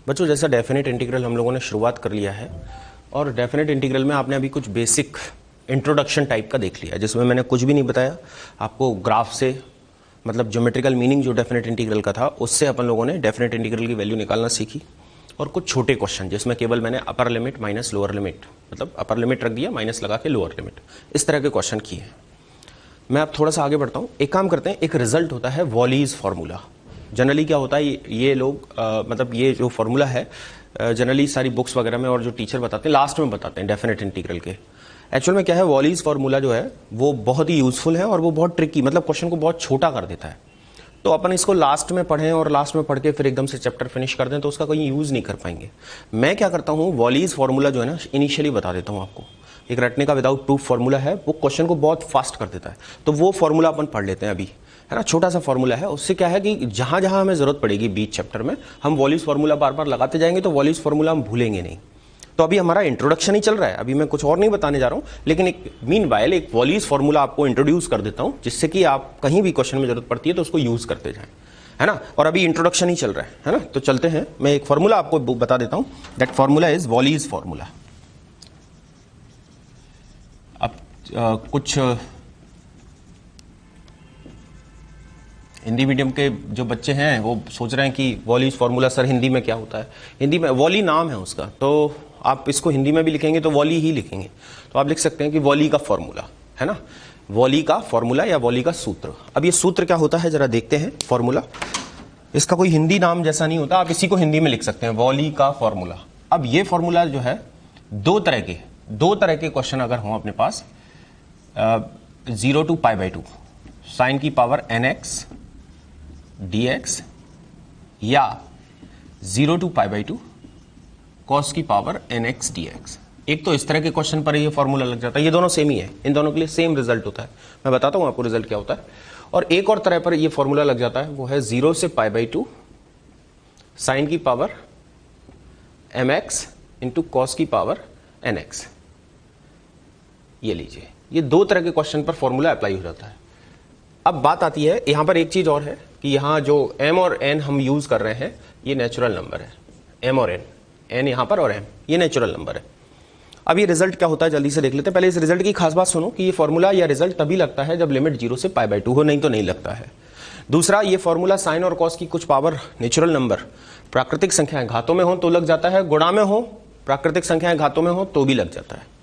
बच्चों जैसा definite integral हम लोगों ने शुरुआत कर लिया है और डेफिनेट इंटीग्रल में आपने अभी कुछ बेसिक इंट्रोडक्शन टाइप का देख लिया, जिसमें मैंने कुछ भी नहीं बताया आपको। ग्राफ से मतलब ज्योमेट्रिकल मीनिंग जो डेफिनेट इंटीग्रल का था उससे अपन लोगों ने डेफिनेट इंटीग्रल की वैल्यू निकालना सीखी, और कुछ छोटे क्वेश्चन जिसमें केवल मैंने upper limit minus lower limit, मतलब अपर लिमिट रख दिया माइनस लगा के लोअर लिमिट, इस तरह के क्वेश्चन किए हैं। मैं अब थोड़ा सा आगे बढ़ता हूँ। एक काम करते हैं, एक रिजल्ट होता है वॉलीज फार्मूला। जनरली क्या होता है, ये लोग मतलब ये जो फार्मूला है जनरली सारी बुक्स वगैरह में और जो टीचर बताते हैं लास्ट में बताते हैं डेफिनेट इंटीग्रल के। एक्चुअल में क्या है, वॉलीज फार्मूला जो है वो बहुत ही यूजफुल है और वो बहुत ट्रिकी, मतलब क्वेश्चन को बहुत छोटा कर देता है। तो अपन इसको लास्ट में पढ़ें और लास्ट में पढ़ के फिर एकदम से चैप्टर फिनिश कर दें तो उसका कोई यूज नहीं कर पाएंगे। मैं क्या करता हूँ, वॉलीज फार्मूला जो है ना इनिशियली बता देता हूँ आपको। एक रटने का विदाउट प्रूफ फार्मूला है, वो क्वेश्चन को बहुत फास्ट कर देता है। तो वो फार्मूला अपन पढ़ लेते हैं अभी, है ना। छोटा सा फार्मूला है, उससे क्या है कि जहां जहां हमें जरूरत पड़ेगी बीच चैप्टर में हम वॉलीज फार्मूला बार बार लगाते जाएंगे, तो वॉलीज फार्मूला हम भूलेंगे नहीं। तो अभी हमारा इंट्रोडक्शन ही चल रहा है, अभी मैं कुछ और नहीं बताने जा रहा हूं, लेकिन एक मीनवाइल एक वॉलीज फार्मूला आपको इंट्रोड्यूस कर देता हूं, जिससे कि आप कहीं भी क्वेश्चन में जरूरत पड़ती है तो उसको यूज करते जाएं, है ना। और अभी इंट्रोडक्शन ही चल रहा है ना। तो चलते हैं, मैं एक फार्मूला आपको बता देता हूं। That formula is Wallis formula. अब कुछ हिंदी मीडियम के जो बच्चे हैं वो सोच रहे हैं कि वॉलीज फार्मूला सर हिंदी में क्या होता है। हिंदी में वॉली नाम है उसका, तो आप इसको हिंदी में भी लिखेंगे तो वॉली ही लिखेंगे। तो आप लिख सकते हैं कि वॉली का फार्मूला, है ना, वॉली का फार्मूला या वॉली का सूत्र। अब ये सूत्र क्या होता है जरा देखते हैं। फार्मूला इसका कोई हिंदी नाम जैसा नहीं होता, आप इसी को हिंदी में लिख सकते हैं, वॉली का फार्मूला। अब ये फार्मूला जो है दो तरह के क्वेश्चन अगर हों अपने पास, 0 to π/2 साइन की पावर nx dx या 0 to π/2 कॉस की पावर nx dx। एक तो इस तरह के क्वेश्चन पर ये फार्मूला लग जाता है, ये दोनों सेम ही है, इन दोनों के लिए सेम रिजल्ट होता है। मैं बताता हूं आपको रिजल्ट क्या होता है। और एक और तरह पर ये फार्मूला लग जाता है, वो है 0 से π/2 साइन की पावर mx इंटू कॉस की पावर nx। ये लीजिए, ये दो तरह के क्वेश्चन पर फॉर्मूला अप्लाई हो जाता है। अब बात आती है यहां पर एक चीज और है कि यहां जो m और n हम यूज कर रहे हैं ये नेचुरल नंबर है। m और n यहां पर और m ये नेचुरल नंबर है। अब ये रिजल्ट क्या होता है जल्दी से देख लेते हैं। पहले इस रिजल्ट की खास बात सुनो कि ये फॉर्मूला या रिजल्ट तभी लगता है जब लिमिट 0 से π/2 हो, नहीं तो नहीं लगता है। दूसरा, ये फॉर्मूला साइन और कॉस की कुछ पावर नेचुरल नंबर प्राकृतिक संख्याएं घातों में हो तो लग जाता है, गुणा में हो प्राकृतिक संख्याएं घातों में हो तो भी लग जाता है।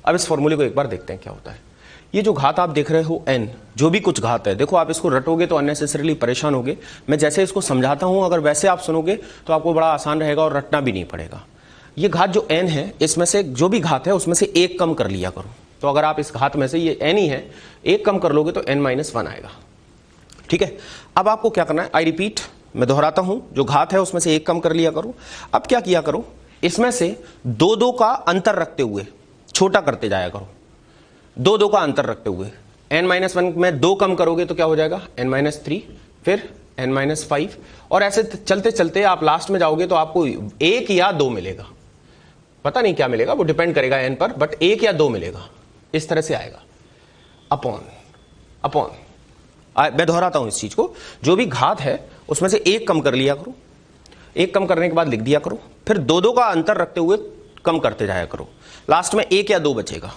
अब इस फॉर्मूले को एक बार देखते हैं क्या होता है। ये जो घात आप देख रहे हो n, जो भी कुछ घात है, देखो आप इसको रटोगे तो अननेसेसरीली परेशान होगे। मैं जैसे इसको समझाता हूं अगर वैसे आप सुनोगे तो आपको बड़ा आसान रहेगा और रटना भी नहीं पड़ेगा। ये घात जो n है, इसमें से जो भी घात है उसमें से एक कम कर लिया करो। तो अगर आप इस घात में से, ये n ही है, एक कम कर लोगे तो n-1 आएगा। ठीक है, अब आपको क्या करना है, आई रिपीट, मैं दोहराता हूं, जो घात है उसमें से एक कम कर लिया करो। अब क्या किया करो, इसमें से 2 का अंतर रखते हुए छोटा करते जाया करो। 2 का अंतर रखते हुए n-1 में 2 कम करोगे तो क्या हो जाएगा, n-3, फिर n-5, और ऐसे चलते चलते आप लास्ट में जाओगे तो आपको 1 या 2 मिलेगा। पता नहीं क्या मिलेगा, वो डिपेंड करेगा n पर, बट 1 या 2 मिलेगा। इस तरह से आएगा, अपॉन। मैं दोहराता हूं इस चीज को, जो भी घात है उसमें से एक कम कर लिया करो, एक कम करने के बाद लिख दिया करो, फिर 2 का अंतर रखते हुए कम करते जाया करो, लास्ट में 1 या 2 बचेगा।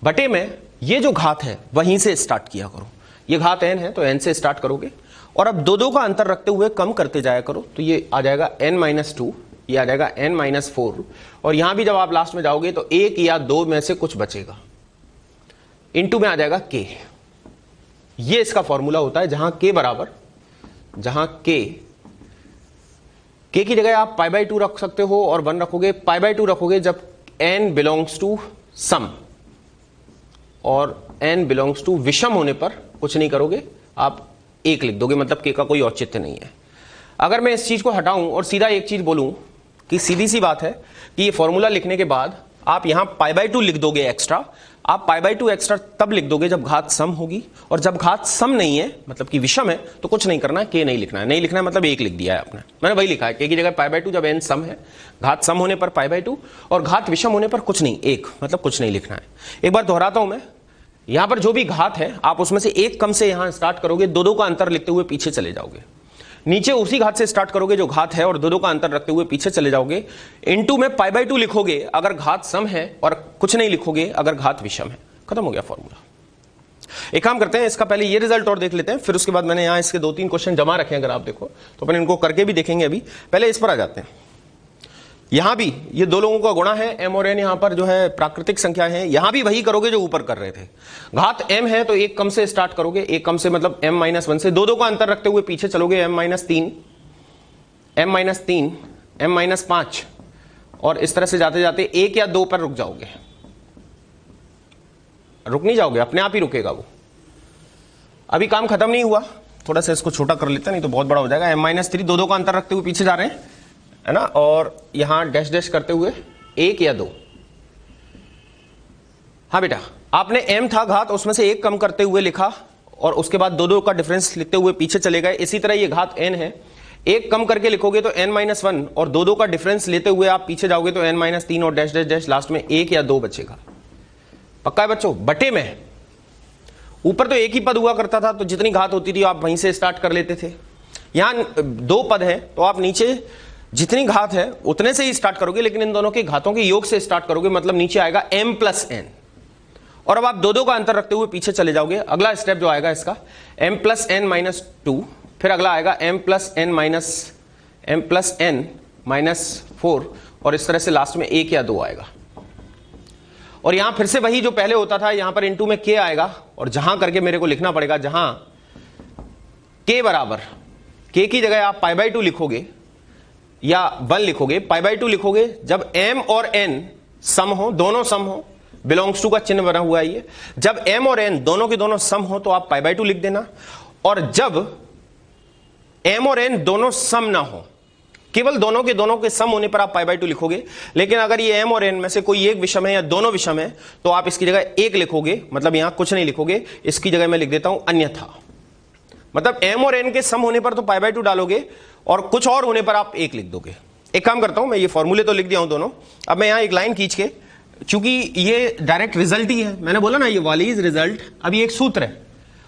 बटे में ये जो घात है वहीं से स्टार्ट किया करो। ये घात n है तो n से स्टार्ट करोगे और अब 2 का अंतर रखते हुए कम करते जाया करो। तो ये आ जाएगा n-2, ये आ जाएगा n-4, और यहां भी जब आप लास्ट में जाओगे तो 1 या 2 में से कुछ बचेगा, इनटू में आ जाएगा k। ये इसका फॉर्मूला होता है, जहां k की जगह आप π/2 रख सकते हो और 1 रखोगे। π/2 रखोगे जब n बिलोंग्स टू सम, और n बिलोंग्स टू विषम होने पर कुछ नहीं करोगे, आप 1 लिख दोगे, मतलब k का कोई औचित्य नहीं है। अगर मैं इस चीज को हटाऊं और सीधा एक चीज बोलूं कि सीधी सी बात है कि ये फॉर्मूला लिखने के बाद आप यहां π/2 लिख दोगे एक्स्ट्रा। आप π/2 एक्स्ट्रा तब लिख दोगे जब घात सम होगी, और जब घात सम नहीं है मतलब कि विषम है तो कुछ नहीं करना है, k नहीं लिखना है। नहीं लिखना है मतलब 1 लिख दिया है आपने, मैंने वही लिखा है, k की जगह π/2 जब n सम है, घात सम होने पर π/2 और घात विषम होने पर कुछ नहीं, 1 मतलब कुछ नहीं लिखना है। एक बार दोहराता हूं मैं, यहां पर जो भी घात है आप उसमें से एक कम से यहां स्टार्ट करोगे, 2 का अंतर लिखते हुए पीछे चले जाओगे। नीचे उसी घात से स्टार्ट करोगे जो घात है और दो का अंतर रखते हुए पीछे चले जाओगे। इनटू में π/2 लिखोगे अगर घात सम है और कुछ नहीं लिखोगे अगर घात विषम है। खत्म हो गया फॉर्मूला। एक काम करते हैं, इसका पहले ये रिजल्ट और देख लेते हैं, फिर उसके बाद मैंने यहां इसके 2-3 क्वेश्चन जमा रखे हैं, अगर आप देखो तो अपन इनको करके भी देखेंगे। अभी पहले इस पर आ जाते हैं। यहां भी ये दो लोगों का गुणा है, m और n यहां पर जो है प्राकृतिक संख्या है। यहां भी वही करोगे जो ऊपर कर रहे थे। घात m है तो एक कम से स्टार्ट करोगे, एक कम से मतलब m-1 से, दो का अंतर रखते हुए पीछे चलोगे, m-3, m-3, m-5 और इस तरह से जाते जाते 1 या 2 पर रुक जाओगे। रुक नहीं जाओगे, अपने आप ही रुकेगा वो। अभी काम खत्म नहीं हुआ, थोड़ा सा इसको छोटा कर लेते हैं, नहीं तो बहुत बड़ा हो जाएगा। m-3, दो का अंतर रखते हुए पीछे जा रहे हैं, है ना, और यहां डैश डैश करते हुए 1 या 2। हाँ बेटा, आपने m था घात, उसमें से 1 कम करते हुए लिखा और उसके बाद दो का डिफरेंस लिखते हुए पीछे चले गए। इसी तरह ये घात n है, 1 कम करके लिखोगे तो n-1 और दो का डिफरेंस लेते हुए आप पीछे जाओगे तो n-3 और डैश डैश डैश, लास्ट में 1 या 2 बचेगा। पक्का है बच्चों? बटे में ऊपर तो एक ही पद हुआ करता था, तो जितनी घात होती थी आप वहीं से स्टार्ट कर लेते थे। यहां 2 पद है तो आप नीचे जितनी घात है उतने से ही स्टार्ट करोगे, लेकिन इन दोनों के घातों के योग से स्टार्ट करोगे, मतलब नीचे आएगा m+n। और अब आप दो का अंतर रखते हुए पीछे चले जाओगे। अगला स्टेप जो आएगा इसका m+n-2, फिर अगला आएगा m+n-4 और इस तरह से लास्ट में 1 या 2 आएगा। और यहां फिर से वही जो पहले होता था, यहां पर इनटू में k आएगा और जहां करके मेरे को लिखना पड़ेगा, जहां k बराबर, k की जगह आप π/2 लिखोगे या 1 लिखोगे, π/2 लिखोगे जब m और n सम हो, दोनों सम हो, बिलोंग्स टू का चिन्ह बना हुआ है ये। जब m और n दोनों के दोनों सम हो तो आप π/2 लिख देना, और जब m और n दोनों सम ना हो, केवल दोनों के सम होने पर आप π/2 लिखोगे। लेकिन अगर ये m और n में से कोई एक विषम है या दोनों विषम है तो आप इसकी जगह 1 लिखोगे, मतलब यहां कुछ नहीं लिखोगे, इसकी जगह मैं लिख देता हूं अन्यथा। मतलब m और n के सम होने पर तो π/2 डालोगे और कुछ और होने पर आप 1 लिख दोगे। एक काम करता हूं, मैं ये फॉर्मूले तो लिख दिया हूं दोनों, अब मैं यहां एक लाइन खींच के, चूंकि ये डायरेक्ट रिजल्ट ही है, मैंने बोला ना ये वॉलीज रिजल्ट, अब ये एक सूत्र है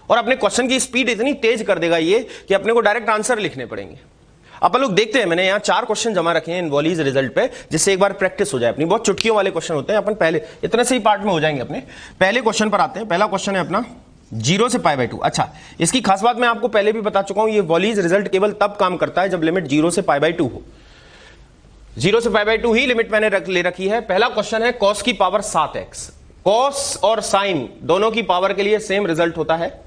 और अपने क्वेश्चन की स्पीड इतनी तेज कर देगा ये कि अपने को डायरेक्ट आंसर लिखने पड़ेंगे। अपन लोग देखते हैं, मैंने यहाँ 4 क्वेश्चन जमा रखे हैं इन वॉलीज रिजल्ट पे, जिससे एक बार प्रैक्टिस हो जाए अपनी। बहुत चुटकियों वाले क्वेश्चन होते हैं, अपन पहले इतने से ही पार्ट में हो जाएंगे अपने। पहले क्वेश्चन पर आते हैं। पहला क्वेश्चन है अपना 0 से π/2। अच्छा, इसकी खास बात मैं आपको पहले भी बता चुका हूं, ये वॉलीज रिजल्ट केवल तब काम करता है जब लिमिट 0 से π/2 हो। 0 से π/2 ही लिमिट मैंने ले रखी है। पहला क्वेश्चन है cos की पावर 7x। cos और sin दोनों की पावर के लिए सेम रिजल्ट होता है,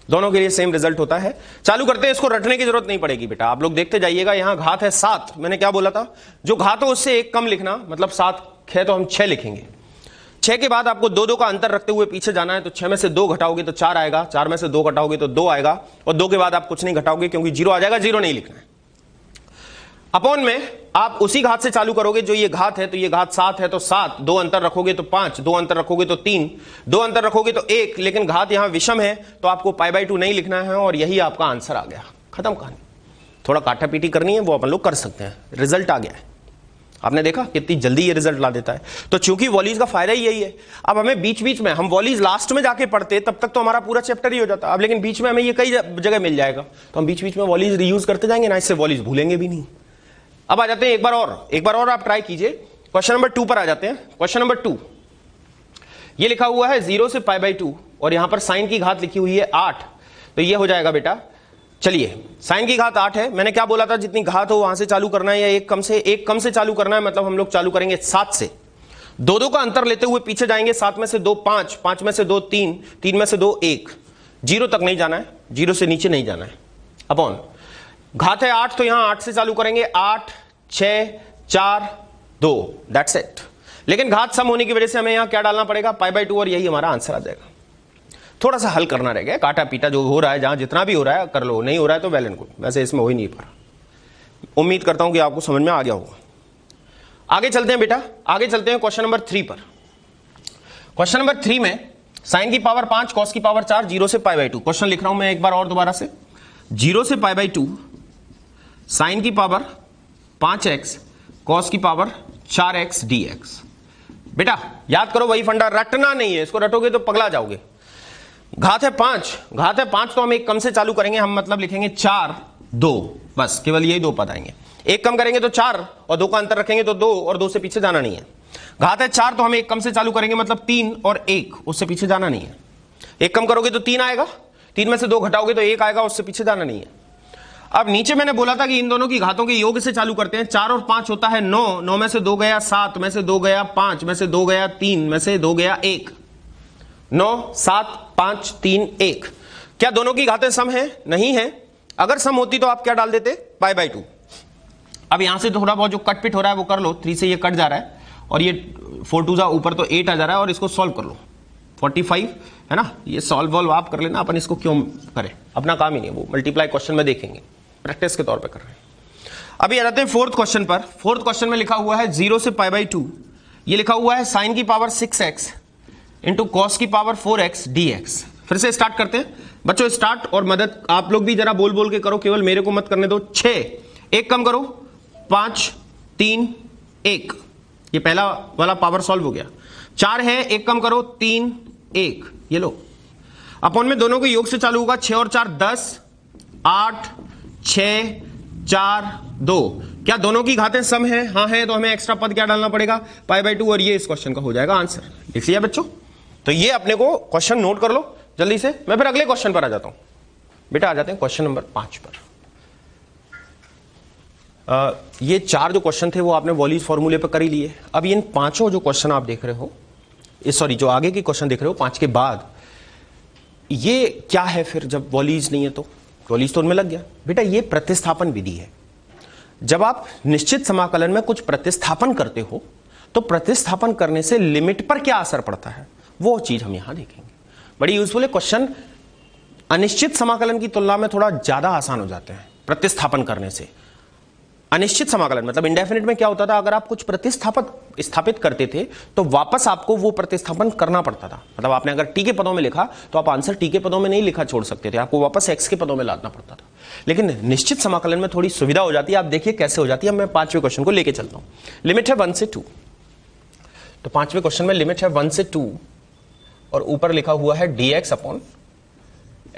दोनों के लिए सेम रिजल्ट होता है। चालू करते हैं, इसको रटने की जरूरत नहीं पड़ेगी बेटा, आप लोग देखते जाइएगा। यहां घात है 7, मैंने क्या बोला था, जो घात हो उससे 1 कम लिखना, मतलब 7 है तो हम 6 लिखेंगे। 6 के बाद आपको दो का अंतर रखते हुए पीछे जाना है, तो 6 में से 2 घटाओगे तो 4 आएगा, 4 में से 2 घटाओगे तो 2 आएगा, और 2 के बाद आप कुछ नहीं घटाओगे क्योंकि 0 आ जाएगा, 0 नहीं लिखना है। अपॉन में आप उसी घात से चालू करोगे जो ये घात है, तो ये घात 7 है तो 7, 2 अंतर रखोगे तो 5, 2 अंतर रखोगे तो 3, 2 अंतर रखोगे तो 1, लेकिन घात यहां विषम है तो आपको π/2 नहीं लिखना है और यही आपका आंसर आ गया। खत्म कहानी। थोड़ा काटा पीटी करनी है वो अपन लोग कर सकते हैं, रिजल्ट आ गया है। आपने देखा कितनी जल्दी ये रिजल्ट ला देता है। तो चूंकि वॉलीज का फायदा ही यही है, अब हमें बीच बीच में, हम वॉलीज लास्ट में जाके पढ़ते तब तक तो हमारा पूरा चैप्टर ही हो जाता, अब लेकिन बीच में हमें ये कई जगह मिल जाएगा, तो हम बीच बीच में वॉलीज रीयूज करते जाएंगे ना, इससे वॉलीज भूलेंगे भी नहीं। अब आ जाते हैं एक बार और आप ट्राई कीजिए। क्वेश्चन नंबर 2 पर आ जाते हैं। क्वेश्चन नंबर 2 ये लिखा हुआ है 0 से π/2 और यहां पर साइन की घात लिखी हुई है 8, तो ये हो जाएगा बेटा। चलिए, साइन की घात 8 है, मैंने क्या बोला था, जितनी घात हो वहां से चालू करना है या एक कम से चालू करना है, मतलब हम लोग चालू करेंगे 7 से। 2 का अंतर लेते हुए पीछे जाएंगे, 7 में से 2 5, 5 में से 2 3, 3 में से 2 1, 0 तक नहीं जाना है, 0 से नीचे नहीं जाना है। अपॉन घात है 8 तो यहां 8 से चालू करेंगे, 8 6 4 2, दैट्स इट। लेकिन घात सम होने की वजह से हमें यहां क्या डालना पड़ेगा, π/2, और यही हमारा आंसर आ जाएगा। थोड़ा सा हल करना रह गया, काटा पीटा जो हो रहा है, जहां जितना भी हो रहा है कर लो, नहीं हो रहा है तो वेल एंड गुड, वैसे इसमें हो ही नहीं पा रहा। उम्मीद करता हूं कि आपको समझ में आ गया होगा। आगे चलते हैं बेटा, आगे चलते हैं क्वेश्चन नंबर 3 पर। क्वेश्चन नंबर 3 में साइन की पावर 5, कॉस की पावर 4, 0 से π/2। क्वेश्चन लिख रहा हूं मैं एक बार और दोबारा से, 0 से π/2, साइन की पावर 5x, कॉस की पावर 4x dx। बेटा याद करो वही फंडा, रटना नहीं है, इसको रटोगे तो पगला जाओगे। घात है 5 तो हम एक कम से चालू करेंगे, हम मतलब लिखेंगे 4 2, बस केवल यही 2 पद आएंगे। 1 कम करेंगे तो 4 और 2 का अंतर रखेंगे तो 2 और 2 से पीछे जाना नहीं है। घात है 4 तो हम 1 कम से चालू करेंगे मतलब 3 और 1, उससे पीछे जाना नहीं है। 1 कम करोगे तो 3 आएगा, 3 में से 2 घटाओगे तो 1 आएगा, उससे पीछे जाना नहीं है। अब नीचे मैंने बोला था कि इन दोनों की घातों के योग से चालू करते हैं। 4 और 5 होता है 9, 9 में से 2 गया 7, में से 2 गया 5, में से 2 गया 3, में से 2 गया 1। 9 7 5 3 1। क्या दोनों की घातें सम है? नहीं है। अगर सम होती तो आप क्या डाल देते? π/2। अब यहां से थोड़ा बहुत जो कट पिट हो रहा है वो कर लो। 3 से ये कट जा रहा है और ये 4 2 जा ऊपर तो 8 आ जा रहा है और इसको सॉल्व कर लो। 45 है ना, ये सॉल्व वॉल्व आप कर लेना, अपन इसको क्यों करें, अपना काम ही नहीं है वो। मल्टीप्लाई क्वेश्चन में देखेंगे, प्रैक्टिस के तौर पे कर रहे हैं। अभी आ जाते हैं 4th क्वेश्चन पर। 4th क्वेश्चन में लिखा हुआ है 0 से π/2, ये लिखा हुआ है sin की पावर 6x इंटू कॉस की पावर 4x dx। फिर से स्टार्ट करते हैं बच्चों, स्टार्ट और मदद आप लोग भी जरा बोल बोल के करो, केवल मेरे को मत करने दो। 6, 1 कम करो 5 3 1, ये पहला वाला पावर सॉल्व हो गया। 4 है, 1 कम करो 3 1, ये लो। अपॉन में दोनों के योग से चालू होगा। 6 और 4 10, 8 6 4 2। क्या दोनों की घातें सम है? हाँ है, तो हमें एक्स्ट्रा पद क्या डालना पड़ेगा? π/2, और ये इस क्वेश्चन का हो जाएगा आंसर। लिख लिया बच्चों? तो ये अपने को क्वेश्चन नोट कर लो जल्दी से। मैं फिर अगले क्वेश्चन पर आ जाता हूं। बेटा आ जाते हैं क्वेश्चन नंबर 5 पर। ये 4 जो क्वेश्चन थे वो आपने वॉलीज फॉर्मूले पर कर ही लिए। अब इन 5 जो क्वेश्चन आप देख रहे हो, सॉरी जो आगे के क्वेश्चन देख रहे हो 5 के बाद, ये क्या है फिर? जब वॉलीज नहीं है तो वॉलीज तो उनमें लग गया। बेटा ये प्रतिस्थापन विधि है। जब आप निश्चित समाकलन में कुछ प्रतिस्थापन करते हो तो प्रतिस्थापन करने से लिमिट पर क्या असर पड़ता है वो चीज हम यहां देखेंगे। बड़ी यूजफुल है। क्वेश्चन अनिश्चित समाकलन की तुलना में थोड़ा ज्यादा आसान हो जाते हैं प्रतिस्थापन करने से। अनिश्चित समाकलन मतलब इंडेफिनिट में क्या होता था, अगर आप कुछ स्थापित करते थे तो वापस आपको वो प्रतिस्थापन करना पड़ता था। मतलब आपने अगर टी के पदों में लिखा तो आप आंसर टी के पदों में नहीं लिखा छोड़ सकते थे, आपको वापस एक्स के पदों में लादना पड़ता था। लेकिन निश्चित समाकलन में थोड़ी सुविधा हो जाती है। आप देखिए कैसे हो जाती है। मैं 5वें क्वेश्चन को लेकर चलता हूं। लिमिट है 1 से 2, तो 5वें क्वेश्चन में लिमिट है 1 से 2 और ऊपर लिखा हुआ है dx upon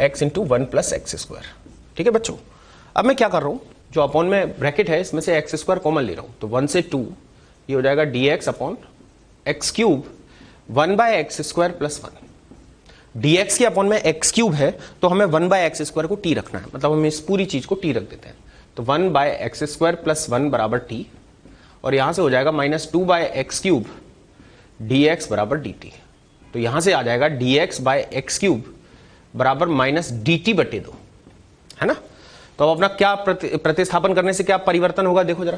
x into 1 plus x square. ठीक है बच्चों, अब मैं क्या कर रहा हूं, जो अपॉन में ब्रैकेट है इसमें से एक्स स्क्वायर कॉमन ले रहा हूं, तो 1 से 2 ये हो जाएगा dx upon x cube 1 by x square plus 1। dx के अपॉन में एक्स क्यूब है तो हमें 1 बाय एक्स स्क्वायर को t रखना है, मतलब हम इस पूरी चीज को t रख देते हैं। तो 1 बाय एक्स स्क्वायर प्लस 1 बराबर t, और यहां से हो जाएगा -2 बाय एक्स क्यूब dx बराबर dt। तो यहां से आ जाएगा dx बाय एक्स क्यूब बराबर -dt बटे 2, है ना। तो अब अपना क्या प्रतिस्थापन करने से क्या परिवर्तन होगा देखो जरा।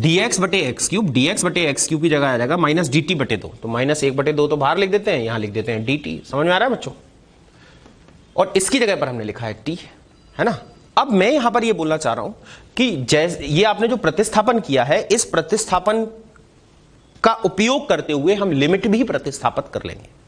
dx बटे एक्स क्यूब, dx बटे एक्स क्यूब की जगह आ जाएगा -dt बटे 2। तो -1 बटे 2 तो बाहर लिख देते हैं, यहां लिख देते हैं dt। समझ में आ रहा है बच्चों? और इसकी जगह पर हमने लिखा है t, है ना। अब मैं यहां पर यह बोलना चाह रहा हूं कि जैसे ये आपने जो प्रतिस्थापन किया है, इस प्रतिस्थापन का उपयोग करते हुए हम लिमिट भी प्रतिस्थापित कर लेंगे।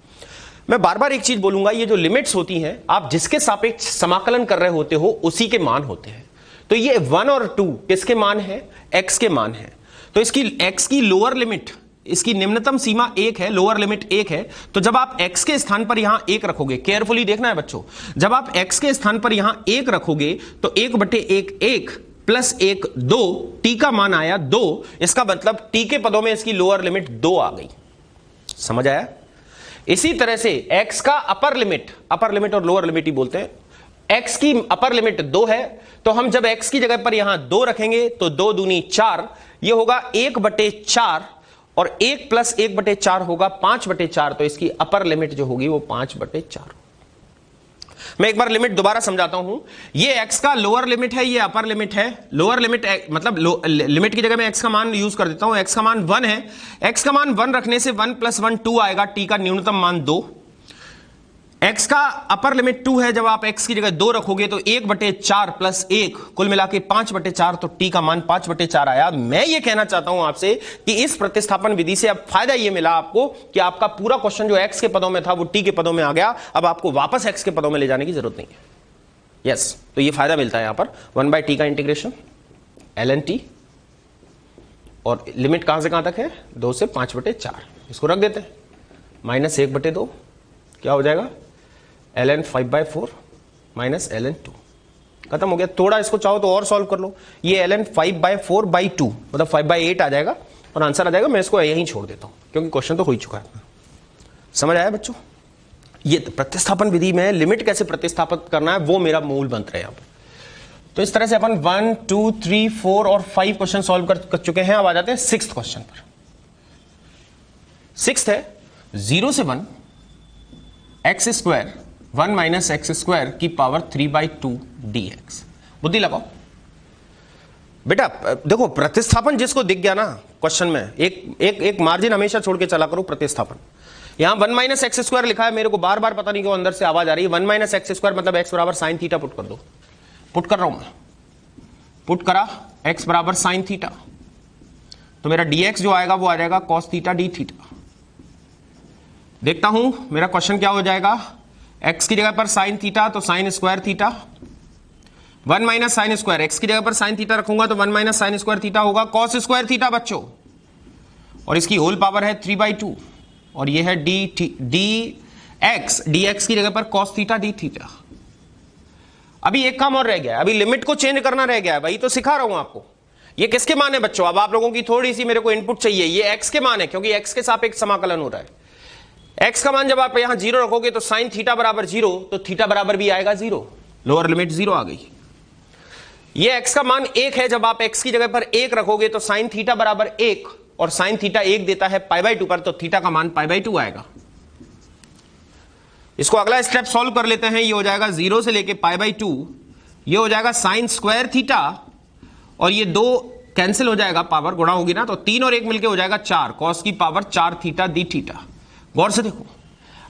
मैं बार बार एक चीज बोलूंगा, ये जो लिमिट्स होती हैं, आप जिसके सापेक्ष समाकलन कर रहे होते हो उसी के मान होते हैं। तो ये 1 और 2 किसके मान है? x के मान है। तो इसकी x की लोअर लिमिट, इसकी निम्नतम सीमा 1 है, लोअर लिमिट 1 है। तो जब आप x के स्थान पर यहां 1 रखोगे, केयरफुली देखना है बच्चों, जब आप x के स्थान पर यहां 1 रखोगे तो 1 बटे 1 1 प्लस 1 2, t का मान आया 2। इसका मतलब t के पदों में इसकी लोअर लिमिट 2 आ गई। समझ आया? इसी तरह से x का अपर लिमिट और लोअर लिमिट ही बोलते हैं। x की अपर लिमिट 2 है, तो हम जब x की जगह पर यहां 2 रखेंगे तो 2 दूनी 4, ये होगा 1 बटे 4, और 1 प्लस 1 बटे 4 होगा 5 बटे 4। तो इसकी अपर लिमिट जो होगी वो 5 बटे 4। मैं एक बार लिमिट दोबारा समझाता हूं। ये x का लोअर लिमिट है, ये अपर लिमिट है। लोअर लिमिट मतलब लिमिट की जगह मैं x का मान यूज कर देता हूं। x का मान 1 है, x का मान 1 रखने से 1 प्लस 1 2 आएगा, t का न्यूनतम मान 2। x का अपर लिमिट 2 है, जब आप x की जगह 2 रखोगे तो 1 बटे 4 प्लस 1 कुल मिला के 5 बटे 4, तो t का मान 5 बटे 4 आया। मैं ये कहना चाहता हूं आपसे कि इस प्रतिस्थापन विधि से अब फायदा ये मिला आपको कि आपका पूरा क्वेश्चन जो x के पदों में था वो t के पदों में आ गया। अब आपको वापस x के पदों में ले जाने की जरूरत नहीं है। यस, तो ये फायदा मिलता है यहां पर 1/t का इंटीग्रेशन ln t, और लिमिट कहां से कहां तक है? 2 से 5 बटे 4। इसको रख देते हैं, -1 बटे 2 क्या हो जाएगा? ln 5/4 minus ln 2। खत्म हो गया। थोड़ा इसको चाहो तो और सॉल्व कर लो, ये ln 5/4/2 मतलब 5/8 आ जाएगा और आंसर आ जाएगा। मैं इसको यहीं छोड़ देता हूं क्योंकि क्वेश्चन तो हो ही चुका है। समझ आया बच्चों? ये प्रतिस्थापन विधि में लिमिट कैसे प्रतिस्थापित करना है वो मेरा मूल मंत्र है यहां पर। तो इस तरह से अपन 1 2 3 4 और 5 क्वेश्चन सॉल्व कर चुके हैं। अब आ जाते हैं 6th क्वेश्चन पर। 6th है 0 से 1 x square 1 minus x square की पावर 3/2 dx। बुद्धि लगाओ बेटा। देखो प्रतिस्थापन जिसको दिख गया ना क्वेश्चन में, एक मार्जिन हमेशा छोड़ के चला करो। प्रतिस्थापन यहां 1 माइनस एक्स स्क्वायर लिखा है, मेरे को बार बार पता नहीं क्यों अंदर से आवाज आ रही है। 1 माइनस एक्स स्क्वायर मतलब x बराबर साइन थीटा पुट कर दो। पुट कर रहा हूं मैं, पुट करा x बराबर साइन थीटा, तो मेरा dx जो आएगा वो आ जाएगा cos थीटा डी थीटा। देखता हूं मेरा क्वेश्चन क्या हो जाएगा। x की जगह पर साइन थीटा तो sign square theta, 1 minus sine square, x की जगह पर साइन थीटा रखूंगा तो 1 माइनस साइन स्क्वायर थीटा होगा cos स्क्वायर थीटा बच्चों, और इसकी होल पावर है 3/2 और ये है dx की जगह पर cos थीटा डी थीटा। अभी एक काम और रह गया है, अभी लिमिट को चेंज करना रह गया है। वही तो सिखा रहा हूं आपको। ये किसके मान है बच्चों? अब आप लोगों की थोड़ी सी मेरे को इनपुट चाहिए। ये x के मान है क्योंकि x के सापेक्ष समाकलन हो रहा है। x का मान जब आप यहां 0 रखोगे तो साइन थीटा बराबर 0 तो थीटा बराबर भी आएगा 0, लोअर लिमिट 0 आ गई। ये x का मान 1 है, जब आप x की जगह पर 1 रखोगे तो साइन थीटा बराबर 1 और साइन थीटा 1 देता है π/2 पर, तो थीटा का मान π/2 आएगा। इसको अगला स्टेप सॉल्व कर लेते हैं। ये हो जाएगा 0 से लेके π/2, ये हो जाएगा साइन स्क्वायर थीटा और ये 2 कैंसिल हो जाएगा, पावर गुणा होगी ना, तो 3 और 1 मिलके हो जाएगा 4 कॉस की पावर 4 थीटा डी थीटा। गौर से देखो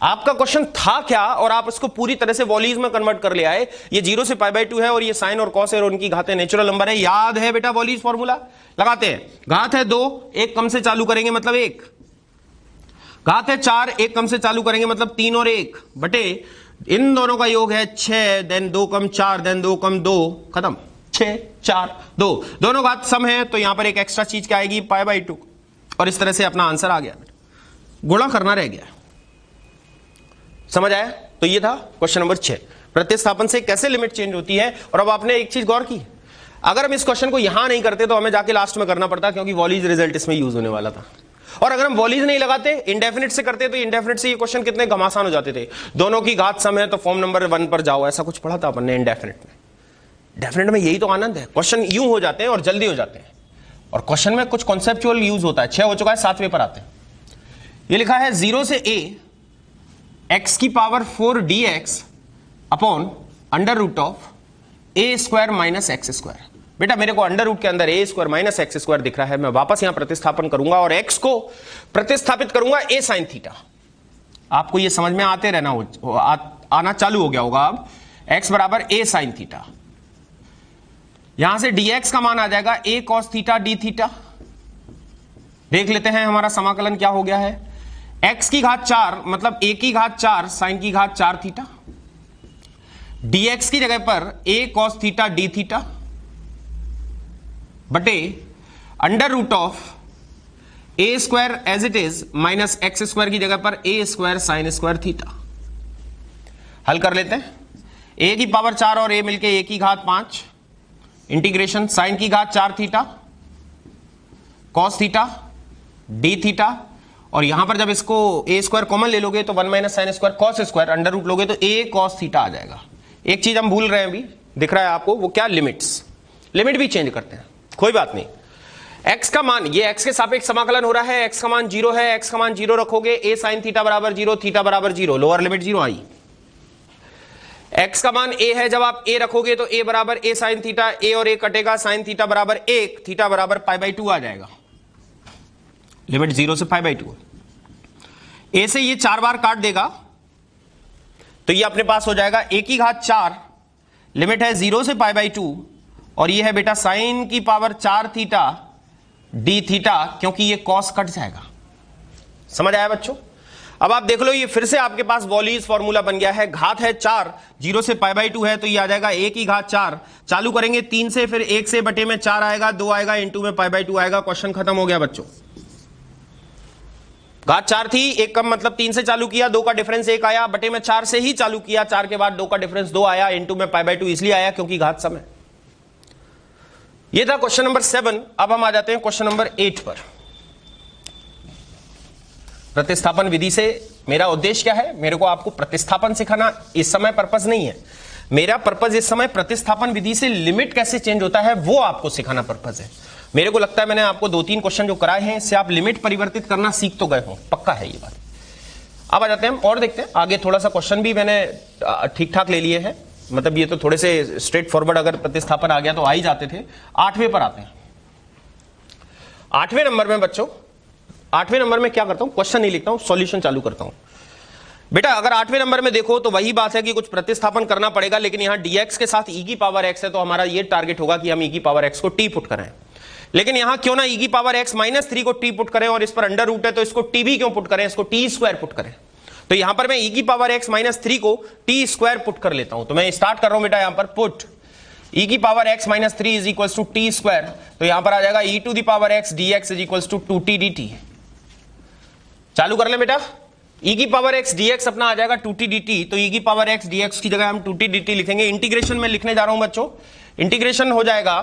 आपका क्वेश्चन था क्या और आप इसको पूरी तरह से वॉल्यूज में कन्वर्ट कर ले आए। ये 0 से π/2 है और ये साइन और कॉस है और उनकी घातें नेचुरल नंबर है। याद है बेटा वॉल्यूज फॉर्मूला? लगाते हैं। घात है 2, 1 कम से चालू करेंगे मतलब 1, घात है 4, 1 कम से चालू करेंगे मतलब 3 और 1 बटे इन दोनों का योग है 6, देन 2 कम 4, देन 2 कम 2, खत्म। 6 4 2, दोनों घात सम है तो यहां पर एक एक्स्ट्रा चीज क्या आएगी π/2 और इस तरह से अपना आंसर आ गया। गुणा करना रह गया। समझ आया? तो ये था क्वेश्चन नंबर 6, प्रतिस्थापन से कैसे लिमिट चेंज होती है। और अब आपने एक चीज गौर की, अगर हम इस क्वेश्चन को यहां नहीं करते तो हमें जाके लास्ट में करना पड़ता क्योंकि वॉल्यूज रिजल्ट इसमें यूज होने वाला था। और अगर हम वॉल्यूज नहीं लगाते इंडेफिनिट से करते तो इंडेफिनिट से ये क्वेश्चन कितने घमासान हो जाते थे। दोनों की घात सम है तो फॉर्म नंबर 1 पर जाओ, ऐसा कुछ पढ़ा था अपन ने इंडेफिनिट में। डेफिनेट में यही तो आनंद है, क्वेश्चन यूं हो जाते हैं और जल्दी हो जाते हैं और क्वेश्चन में कुछ कॉन्सेप्चुअल यूज होता है। 6 हो चुका है, 7वें पर आते हैं। ये लिखा है 0 से a x की power 4 dx upon under root of a square minus x square. बेटा मेरे को अंडर रूट के अंदर a square minus x square दिख रहा है, मैं वापस यहां प्रतिस्थापन करूंगा और x को प्रतिस्थापित करूंगा a साइन थीटा। आपको ये समझ में आते रहना आना चालू हो गया होगा। अब x बराबर a साइन थीटा, यहां से dx का मान आ जाएगा a cos theta D theta. देख लेते हैं हमारा समाकलन क्या हो गया है। x की घात 4 मतलब a की घात 4 साइन की घात 4 थीटा, dx की जगह पर a cos theta D theta बटे under root of a square as it is minus x square की जगह पर a स्क्वायर साइन स्क्वायर थीटा। हल कर लेते हैं। a की पावर 4 और a मिलके a की घात 5 इंटीग्रेशन साइन की घात 4 theta cos theta D theta, और यहां पर जब इसको a स्क्वायर कॉमन ले लोगे तो 1 minus sine square cos square, under root लोगे तो a cos थीटा आ जाएगा। एक चीज हम भूल रहे हैं, अभी दिख रहा है आपको, वो क्या, लिमिट्स। लिमिट भी चेंज करते हैं, कोई बात नहीं। x का मान, ये x के सापेक्ष समाकलन हो रहा है, x का मान 0 है, x का मान 0 रखोगे a साइन थीटा बराबर 0 थीटा बराबर 0, लोअर लिमिट 0 आई। x का मान a है, जब आप a रखोगे तो a बराबर a साइन थीटा, a और a कटेगा, साइन थीटा बराबर 1 थीटा बराबर π/2 आ जाएगा। लिमिट 0 से π/2। a से ये 4 बार काट देगा तो ये अपने पास हो जाएगा a की घात 4, लिमिट है 0 से π/2 और ये है बेटा साइन की पावर 4 थीटा डी थीटा, क्योंकि ये कॉस कट जाएगा। समझ आया बच्चों? अब आप देख लो, ये फिर से आपके पास वॉल्यूज फॉर्मूला बन गया है। घात है 4, 0 से π/2 है तो ये आ जाएगा a की घात 4, चालू करेंगे 3 से, फिर 1 से बटे में 4 आएगा, 2 आएगा, इंटू में π/2 आएगा। क्वेश्चन खत्म हो गया बच्चों। घात 4 थी, एक कम मतलब 3 से चालू किया, 2 का डिफरेंस 1 आया, बटे में 4 से ही चालू किया, 4 के बाद 2 का डिफरेंस 2 आया, इनटू में π/2 इसलिए आया क्योंकि घात सम है। ये था क्वेश्चन नंबर 7। अब हम आ जाते हैं क्वेश्चन नंबर 8 पर। प्रतिस्थापन विधि से मेरा उद्देश्य क्या है? मेरे को आपको प्रतिस्थापन सिखाना इस समय पर्पस नहीं है। मेरा पर्पस इस समय प्रतिस्थापन विधि से लिमिट कैसे चेंज होता है वो आपको सिखाना पर्पस है। मेरे को लगता है मैंने आपको 2-3 क्वेश्चन जो कराए हैं इससे आप लिमिट परिवर्तित करना सीख तो गए हो, पक्का है ये बात। अब आ जाते हैं और देखते हैं आगे। थोड़ा सा क्वेश्चन भी मैंने ठीक ठाक ले लिए हैं, मतलब ये तो थोड़े से स्ट्रेट फॉरवर्ड अगर प्रतिस्थापन आ गया तो आ ही जाते थे। 8वें पर आते हैं। 8वें नंबर में बच्चों, 8वें नंबर में क्या करता हूं, क्वेश्चन नहीं लिखता हूं, सॉल्यूशन चालू करता हूं। बेटा अगर 8वें नंबर में देखो तो वही बात है कि कुछ प्रतिस्थापन करना पड़ेगा, लेकिन यहां dx के साथ e की पावर x है तो हमारा ये टारगेट होगा कि हम e की पावर x को t पुट करें। लेकिन यहां क्यों ना e की पावर x -3 को t पुट करें, और इस पर अंडर रूट है तो इसको t भी क्यों पुट करें, इसको t² पुट करें। तो यहां पर मैं e की पावर x -3 को t² पुट कर लेता हूं। तो मैं स्टार्ट कर रहा हूं बेटा यहां पर पुट e की power x -3 is equal to t²। तो यहां पर आ जाएगा e to the power x dx is equal to 2t dt। चालू कर ले बेटा, e की पावर x dx अपना आ जाएगा 2t dt। तो e की पावर x dx की जगह हम 2t dt लिखेंगे। इंटीग्रेशन में लिखने जा रहा हूं बच्चों, इंटीग्रेशन हो जाएगा।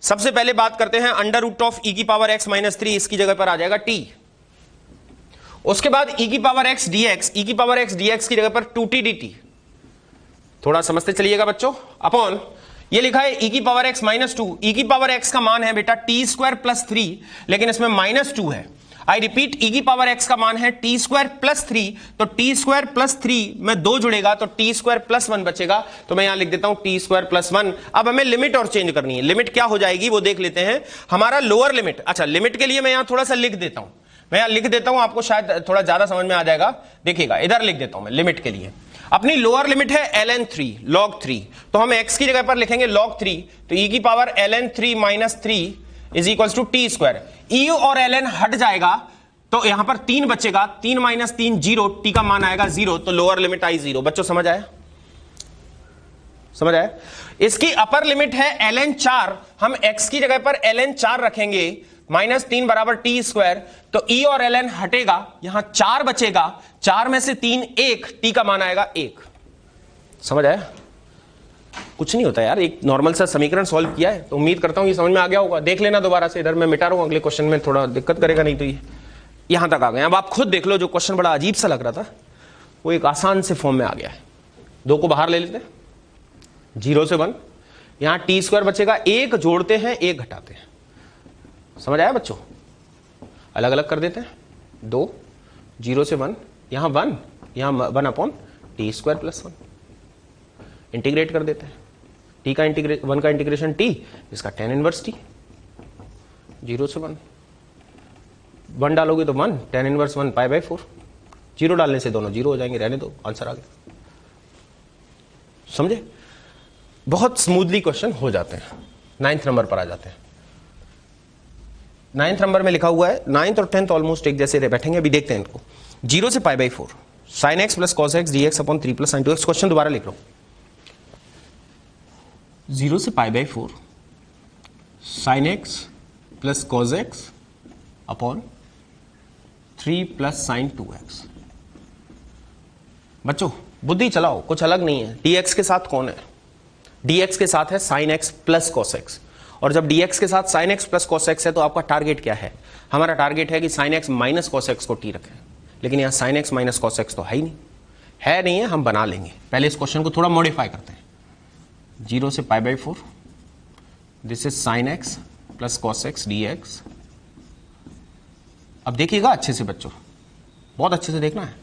सबसे पहले बात करते हैं अंडर रूट ऑफ e की पावर x -3, इसकी जगह पर आ जाएगा t। उसके बाद e की पावर x dx, e की पावर x dx की जगह पर 2t dt। थोड़ा समझते चलिएगा बच्चों। अपॉन ये लिखा है e की पावर x -2, e की पावर x का मान है बेटा t² + 3, लेकिन इसमें -2 है। आई रिपीट, e की पावर x का मान है t² + 3, तो t² + 3 में 2 जुड़ेगा तो t² + 1 बचेगा। तो मैं यहां लिख देता हूं t² + 1। अब हमें लिमिट और चेंज करनी है। लिमिट क्या हो जाएगी वो देख लेते हैं। हमारा लोअर लिमिट, अच्छा लिमिट के लिए मैं यहां थोड़ा सा लिख देता हूं, मैं यहां लिख देता हूं, आपको शायद थोड़ा ज्यादा समझ में आ जाएगा। देखिएगा इधर लिख देता हूं मैं लिमिट के लिए। अपनी लोअर लिमिट है ln3 log 3, तो हम x की जगह पर लिखेंगे log 3। तो e की power ln3 - 3 is equal to t²। e और ln हट जाएगा तो यहां पर 3 बचेगा, 3 - 3 0, t का मान आएगा 0। तो लोअर लिमिट आई 0। बच्चों समझ आया? समझ आया? इसकी अपर लिमिट है ln4, हम x की जगह पर ln4 रखेंगे, -3 बराबर t²। तो e और ln हटेगा, यहां 4 बचेगा, 4 में से 3 1, t का मान आएगा 1। समझ आया? कुछ नहीं होता यार, एक नॉर्मल सा समीकरण सॉल्व किया है तो उम्मीद करता हूं ये समझ में आ गया होगा। देख लेना दोबारा से, इधर मैं मिटा रहा हूं, अगले क्वेश्चन में थोड़ा दिक्कत करेगा नहीं तो ये यहां तक आ गए। अब आप खुद देख लो, जो क्वेश्चन बड़ा अजीब सा लग रहा था वो एक आसान से फॉर्म में आ गया है। 2 को बाहर ले लेते हैं, 0 से 1, यहां t² बचेगा, 1 जोड़ते हैं 1 घटाते हैं। समझ आया बच्चों? अलग अलग कर देते हैं। 2 0 से 1, यहां 1, यहां 1 t² + 1। इंटीग्रेट कर देते हैं। t का इंटीग्रेशन 1 का इंटीग्रेशन t, इसका tan इनवर्स t। 0 से 1 डालोगे तो 1, tan इनवर्स 1 π/4। 0 डालने से दोनों 0 हो जाएंगे, रहने दो, आंसर आ गया। समझे? बहुत स्मूथली क्वेश्चन हो जाते हैं। 9th नंबर पर आ जाते हैं। 9th नंबर में लिखा हुआ है, 9th और 10th ऑलमोस्ट एक जैसे बैठेंगे। अभी देखते हैं इनको। 0 से π/4 sin x + cos x dx upon 3 + sin 2x। Question दोबारा लिख रहा हूं। 0 से π/4 sin x + cos x upon 3 + sin 2x। बच्चों बुद्धि चलाओ, कुछ अलग नहीं है। dx के साथ कौन है? dx के साथ है sin x + cos x। और जब dx के साथ sin x + cos x है तो आपका टारगेट क्या है? हमारा टारगेट है कि sin x - cos x को t रखें। लेकिन यहां sin x - cos x तो है ही नहीं है, हम बना लेंगे। पहले इस क्वेश्चन को थोड़ा मॉडिफाई करते हैं। 0 से π/4, this is sin x + cos x dx। अब देखिएगा अच्छे से बच्चों, बहुत अच्छे से देखना है।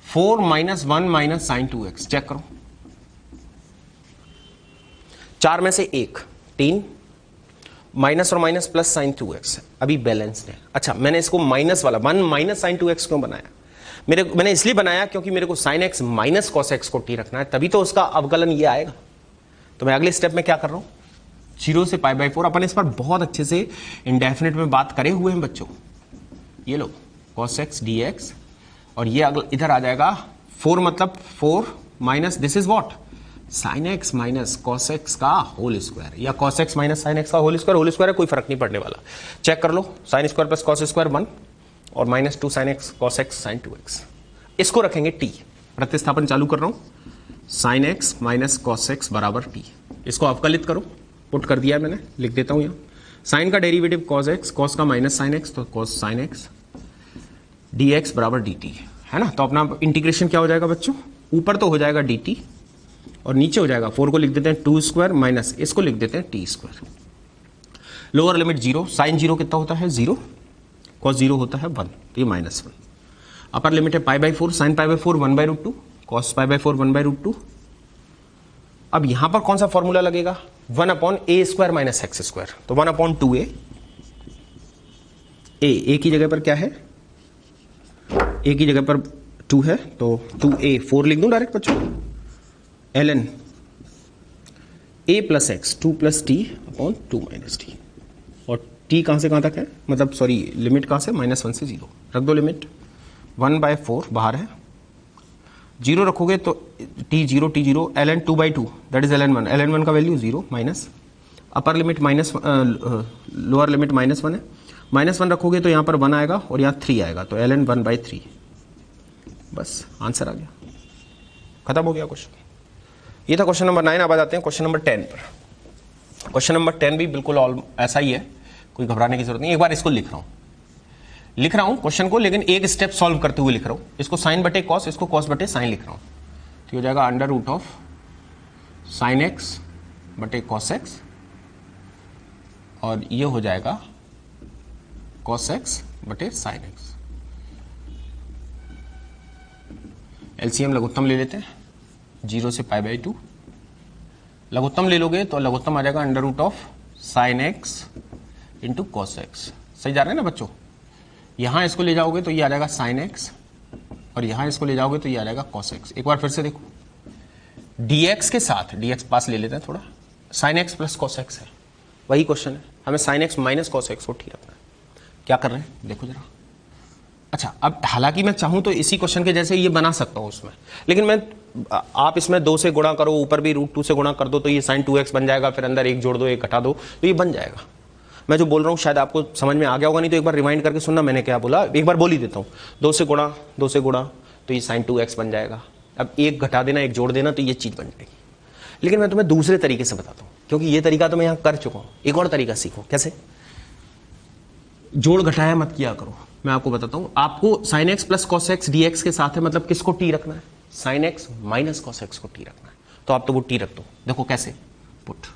4 - 1 - sin 2x, चेक करो। 4 में से 1 3, माइनस और माइनस प्लस sin 2x, अभी बैलेंस है। अच्छा, मैंने इसको माइनस वाला 1 - sin 2x क्यों बनाया? मैंने इसलिए बनाया क्योंकि मेरे को sin x - cos x को t रखना है, तभी तो उसका अवकलन ये आएगा। तो मैं अगले स्टेप में क्या कर रहा हूं? 0 से π/4। अपन इस पर बहुत अच्छे से इंडेफिनिट में बात करे हुए हैं बच्चों। ये लो cos x dx, और ये इधर आ जाएगा 4, मतलब 4 minus this is what sin x - cos x का होल स्क्वायर, या cos x - sin x का होल स्क्वायर है, कोई फर्क नहीं पड़ने वाला। चेक कर लो, sin स्क्वायर + cos स्क्वायर 1, और minus 2 sine x cos x sine 2x। इसको रखेंगे t, प्रतिस्थापन चालू कर रहा हूं, sine x minus cos x बराबर t। इसको अवकलित करो, पुट कर दिया है मैंने, लिख देता हूं यहां। साइन का डेरिवेटिव कॉस एक्स, कॉस का माइनस साइन एक्स, तो cos sine x D x बराबर डी टी, है ना। तो अपना इंटीग्रेशन क्या हो जाएगा बच्चों, ऊपर तो हो जाएगा डी टी और नीचे हो जाएगा 4 को लिख देते हैं 2 स्क्वायर माइनस इसको लिख देते हैं t square. Lower limit 0, sine 0 कितना होता है 0, कॉस 0 होता है 1, तो ये -1। अपर लिमिट है π/4, साइन π/4 1/√2, कॉस π/4 1/√2। अब यहां पर कौन सा फॉर्मूला लगेगा, 1/a² माइनस एक्स स्क्वायर, तो 1/2a। ए की जगह पर क्या है, ए की जगह पर 2 है, तो 2a 4 लिख दूं डायरेक्ट बच्चों, ln a plus x 2 plus T upon 2 minus T. और t कहां से कहां तक है, मतलब सॉरी लिमिट कहां से, -1 से 0 रख दो लिमिट। 1/4 बाहर है, 0 रखोगे तो t 0 ln 2/2 that is ln 1 का value 0 minus upper limit minus lower limit -1 है, -1 रखोगे तो यहाँ पर 1 आएगा और यहाँ 3 आएगा, तो ln 1/3। बस आंसर आ गया, खत्म हो गया क्वेश्चन। ये था क्वेश्चन नंबर 9। अब आ जाते हैं क्वेश्चन नंबर 10 पर। क्वेश्चन नंबर 10 भी बिल्कुल ऐसा ही है, कोई घबराने की जरूरत नहीं। एक बार इसको लिख रहा हूं क्वेश्चन को, लेकिन एक स्टेप सॉल्व करते हुए लिख रहा हूं। इसको साइन बटे कॉस, इसको कॉस बटे साइन लिख रहा हूं, तो हो जाएगा √ साइन एक्स बटे कॉस एक्स और ये हो जाएगा कॉस एक्स बटे साइन एक्स। एलसीएम लघुत्तम ले लेते हैं, 0 से π/2। लघुत्तम ले लोगे तो लघुत्तम आ जाएगा √ sine x into cos x. सही जा रहे हैं ना बच्चों, यहां इसको ले जाओगे तो ये आ जाएगा साइन एक्स और यहां इसको ले जाओगे तो ये आ जाएगा कॉस एक्स। एक बार फिर से देखो, dx के साथ, dx पास ले लेते हैं थोड़ा, sine x plus cos x है, वही क्वेश्चन है, हमें sign x minus cos x को ठीक रखना है। क्या कर रहे हैं देखो जरा। अच्छा, अब हालांकि मैं चाहूं तो इसी क्वेश्चन के जैसे ये बना सकता हूं उसमें, लेकिन आप इसमें 2 से गुणा करो, ऊपर भी √2 से गुणा कर दो तो ये साइन 2x बन जाएगा, फिर अंदर 1 जोड़ दो 1 घटा दो तो ये बन जाएगा। मैं जो बोल रहा हूँ शायद आपको समझ में आ गया होगा, नहीं तो एक बार रिमाइंड करके सुनना मैंने क्या बोला, एक बार बोल ही देता हूँ। 2 से गुणा तो ये साइन 2x बन जाएगा। अब 1 घटा देना 1 जोड़ देना तो ये चीज बन जाएगी। लेकिन मैं तुम्हें दूसरे तरीके से बताता हूँ, क्योंकि ये तरीका तो मैं यहाँ कर चुका हूँ। एक और तरीका सीखो, कैसे, जोड़ घटाया मत किया करो। मैं आपको बताता हूँ, आपको sine x plus cos x dx के साथ है, मतलब किसको t रखना है, sign x minus cos x को t रखना है, तो आप तो वो t रख दो। देखो कैसे, पुट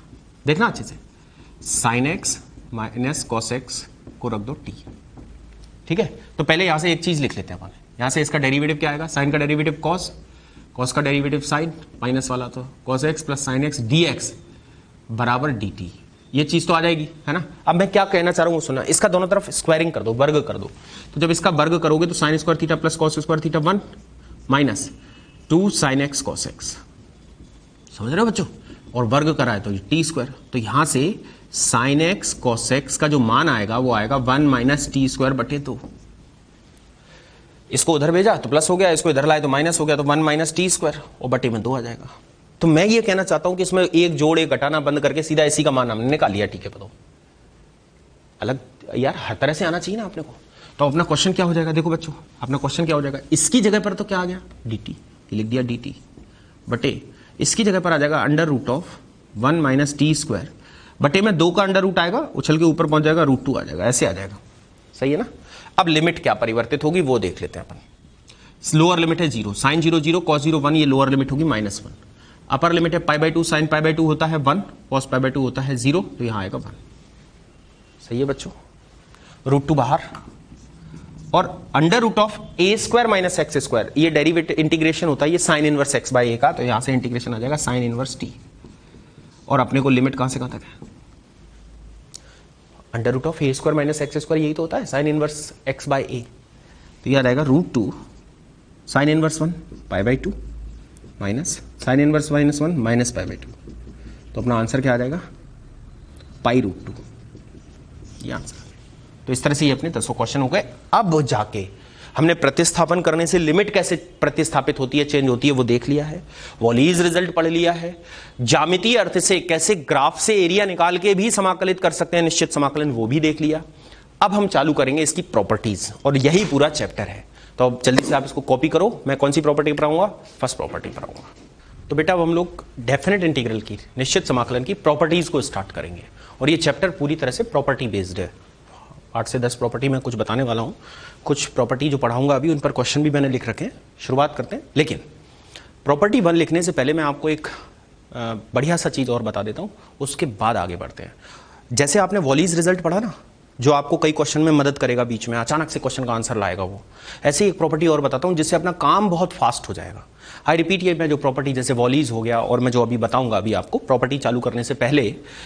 देखना अच्छे से, sign x minus cos x को रख दो t, ठीक है। तो पहले यहां से एक चीज लिख लेते हैं अपन, यहां से इसका डेरिवेटिव क्या आएगा, साइन का डेरिवेटिव कॉस, कॉस का डेरिवेटिव साइन, माइनस वाला तो cos x plus sine x dx बराबर dt। ये चीज तो आ जाएगी, है ना। अब मैं क्या कहना चाह रहा हूं सुना, इसका दोनों तरफ स्क्वायरिंग कर दो, वर्ग कर दो। तो जब इसका वर्ग करोगे तो sign square theta plus cos square theta 1 minus 2 sine x cos x, समझ रहे हो बच्चों, और वर्ग करा है तो ये टी स्क्वायर। तो यहां से साइन एक्स कॉस एक्स का जो मान आएगा वो आएगा 1 माइनस टी स्क्वायर बटे 2। इसको उधर भेजा तो प्लस हो गया, इसको इधर लाए तो माइनस हो गया, तो 1 माइनस टी स्क्वायर और बटे में 2 आ जाएगा। तो मैं ये कहना चाहता हूं कि इसमें एक जोड़ एक घटाना बंद करके सीधा इसी का मान हमने निकाल लिया, ठीक है। बताओ अलग यार, हर तरह से आना चाहिए ना अपने को। तो अपना क्वेश्चन क्या हो जाएगा, देखो बच्चों अपना क्वेश्चन क्या हो जाएगा, इसकी जगह पर तो क्या आ गया dt, लिख दिया dt बटे इसकी जगह पर आ जाएगा √1 माइनस टी स्क्वायर बटे में 2 का √ आएगा, उछल के ऊपर पहुंच जाएगा √2 आ जाएगा, ऐसे आ जाएगा। सही है ना। अब लिमिट क्या परिवर्तित होगी वो देख लेते हैं अपन। लोअर लिमिट है 0, साइन 0 0 कॉस 0 1, ये लोअर लिमिट होगी -1। अपर लिमिट है π/2, साइन π/2 होता है 1, कॉस π/2 होता है 0, तो यहां आएगा 1। सही है बच्चों, √2 बाहर और √a² माइनस एक्स स्क्वायर, ये डेरिवेटिव इंटीग्रेशन होता है, ये साइन इनवर्स x/a का, तो यहां से इंटीग्रेशन आ जाएगा साइन इनवर्स t। और अपने को लिमिट कहां से कहां तक है, √a² माइनस एक्स स्क्वायर, यही तो होता है साइन इनवर्स x/a। तो यह आ जाएगा √2 sine inverse 1 π/2 minus sine inverse -1 minus π/2। तो अपना आंसर क्या आ जाएगा, π√2, ये आंसर। तो इस तरह से ये अपने 10 क्वेश्चन हो गए। अब जाके हमने प्रतिस्थापन करने से लिमिट कैसे प्रतिस्थापित होती है, चेंज होती है, वो देख लिया है। वॉलीज रिजल्ट पढ़ लिया है। ज्यामितीय अर्थ से कैसे ग्राफ से एरिया निकाल के भी समाकलित कर सकते हैं, निश्चित समाकलन, वो भी देख लिया। अब हम चालू करेंगे इसकी प्रॉपर्टीज और यही पूरा चैप्टर है। तो अब जल्दी से आप इसको कॉपी करो। मैं कौन सी प्रॉपर्टी पढ़ाऊंगा? फर्स्ट प्रॉपर्टी पढ़ाऊंगा। तो बेटा अब हम लोग डेफिनेट इंटीग्रल की, निश्चित समाकलन की प्रॉपर्टीज को स्टार्ट करेंगे और ये चैप्टर पूरी तरह से प्रॉपर्टी बेस्ड है। 8 से 10 प्रॉपर्टी मैं कुछ बताने वाला हूँ। कुछ प्रॉपर्टी जो पढ़ाऊंगा अभी उन पर क्वेश्चन भी मैंने लिख रखे हैं। शुरुआत करते हैं। लेकिन प्रॉपर्टी 1 लिखने से पहले मैं आपको एक बढ़िया सा चीज़ और बता देता हूँ, उसके बाद आगे बढ़ते हैं। जैसे आपने वॉलीज रिजल्ट पढ़ा ना, जो आपको कई क्वेश्चन में मदद करेगा, बीच में अचानक से क्वेश्चन का आंसर लाएगा, वो ऐसे ही एक प्रॉपर्टी और बताता हूँ जिससे अपना काम बहुत फास्ट हो जाएगा। आई रिपीट, ये मैं जो प्रॉपर्टी जैसे वॉलीज हो गया और मैं जो अभी बताऊंगा अभी आपको प्रॉपर्टी चालू करने से पहले,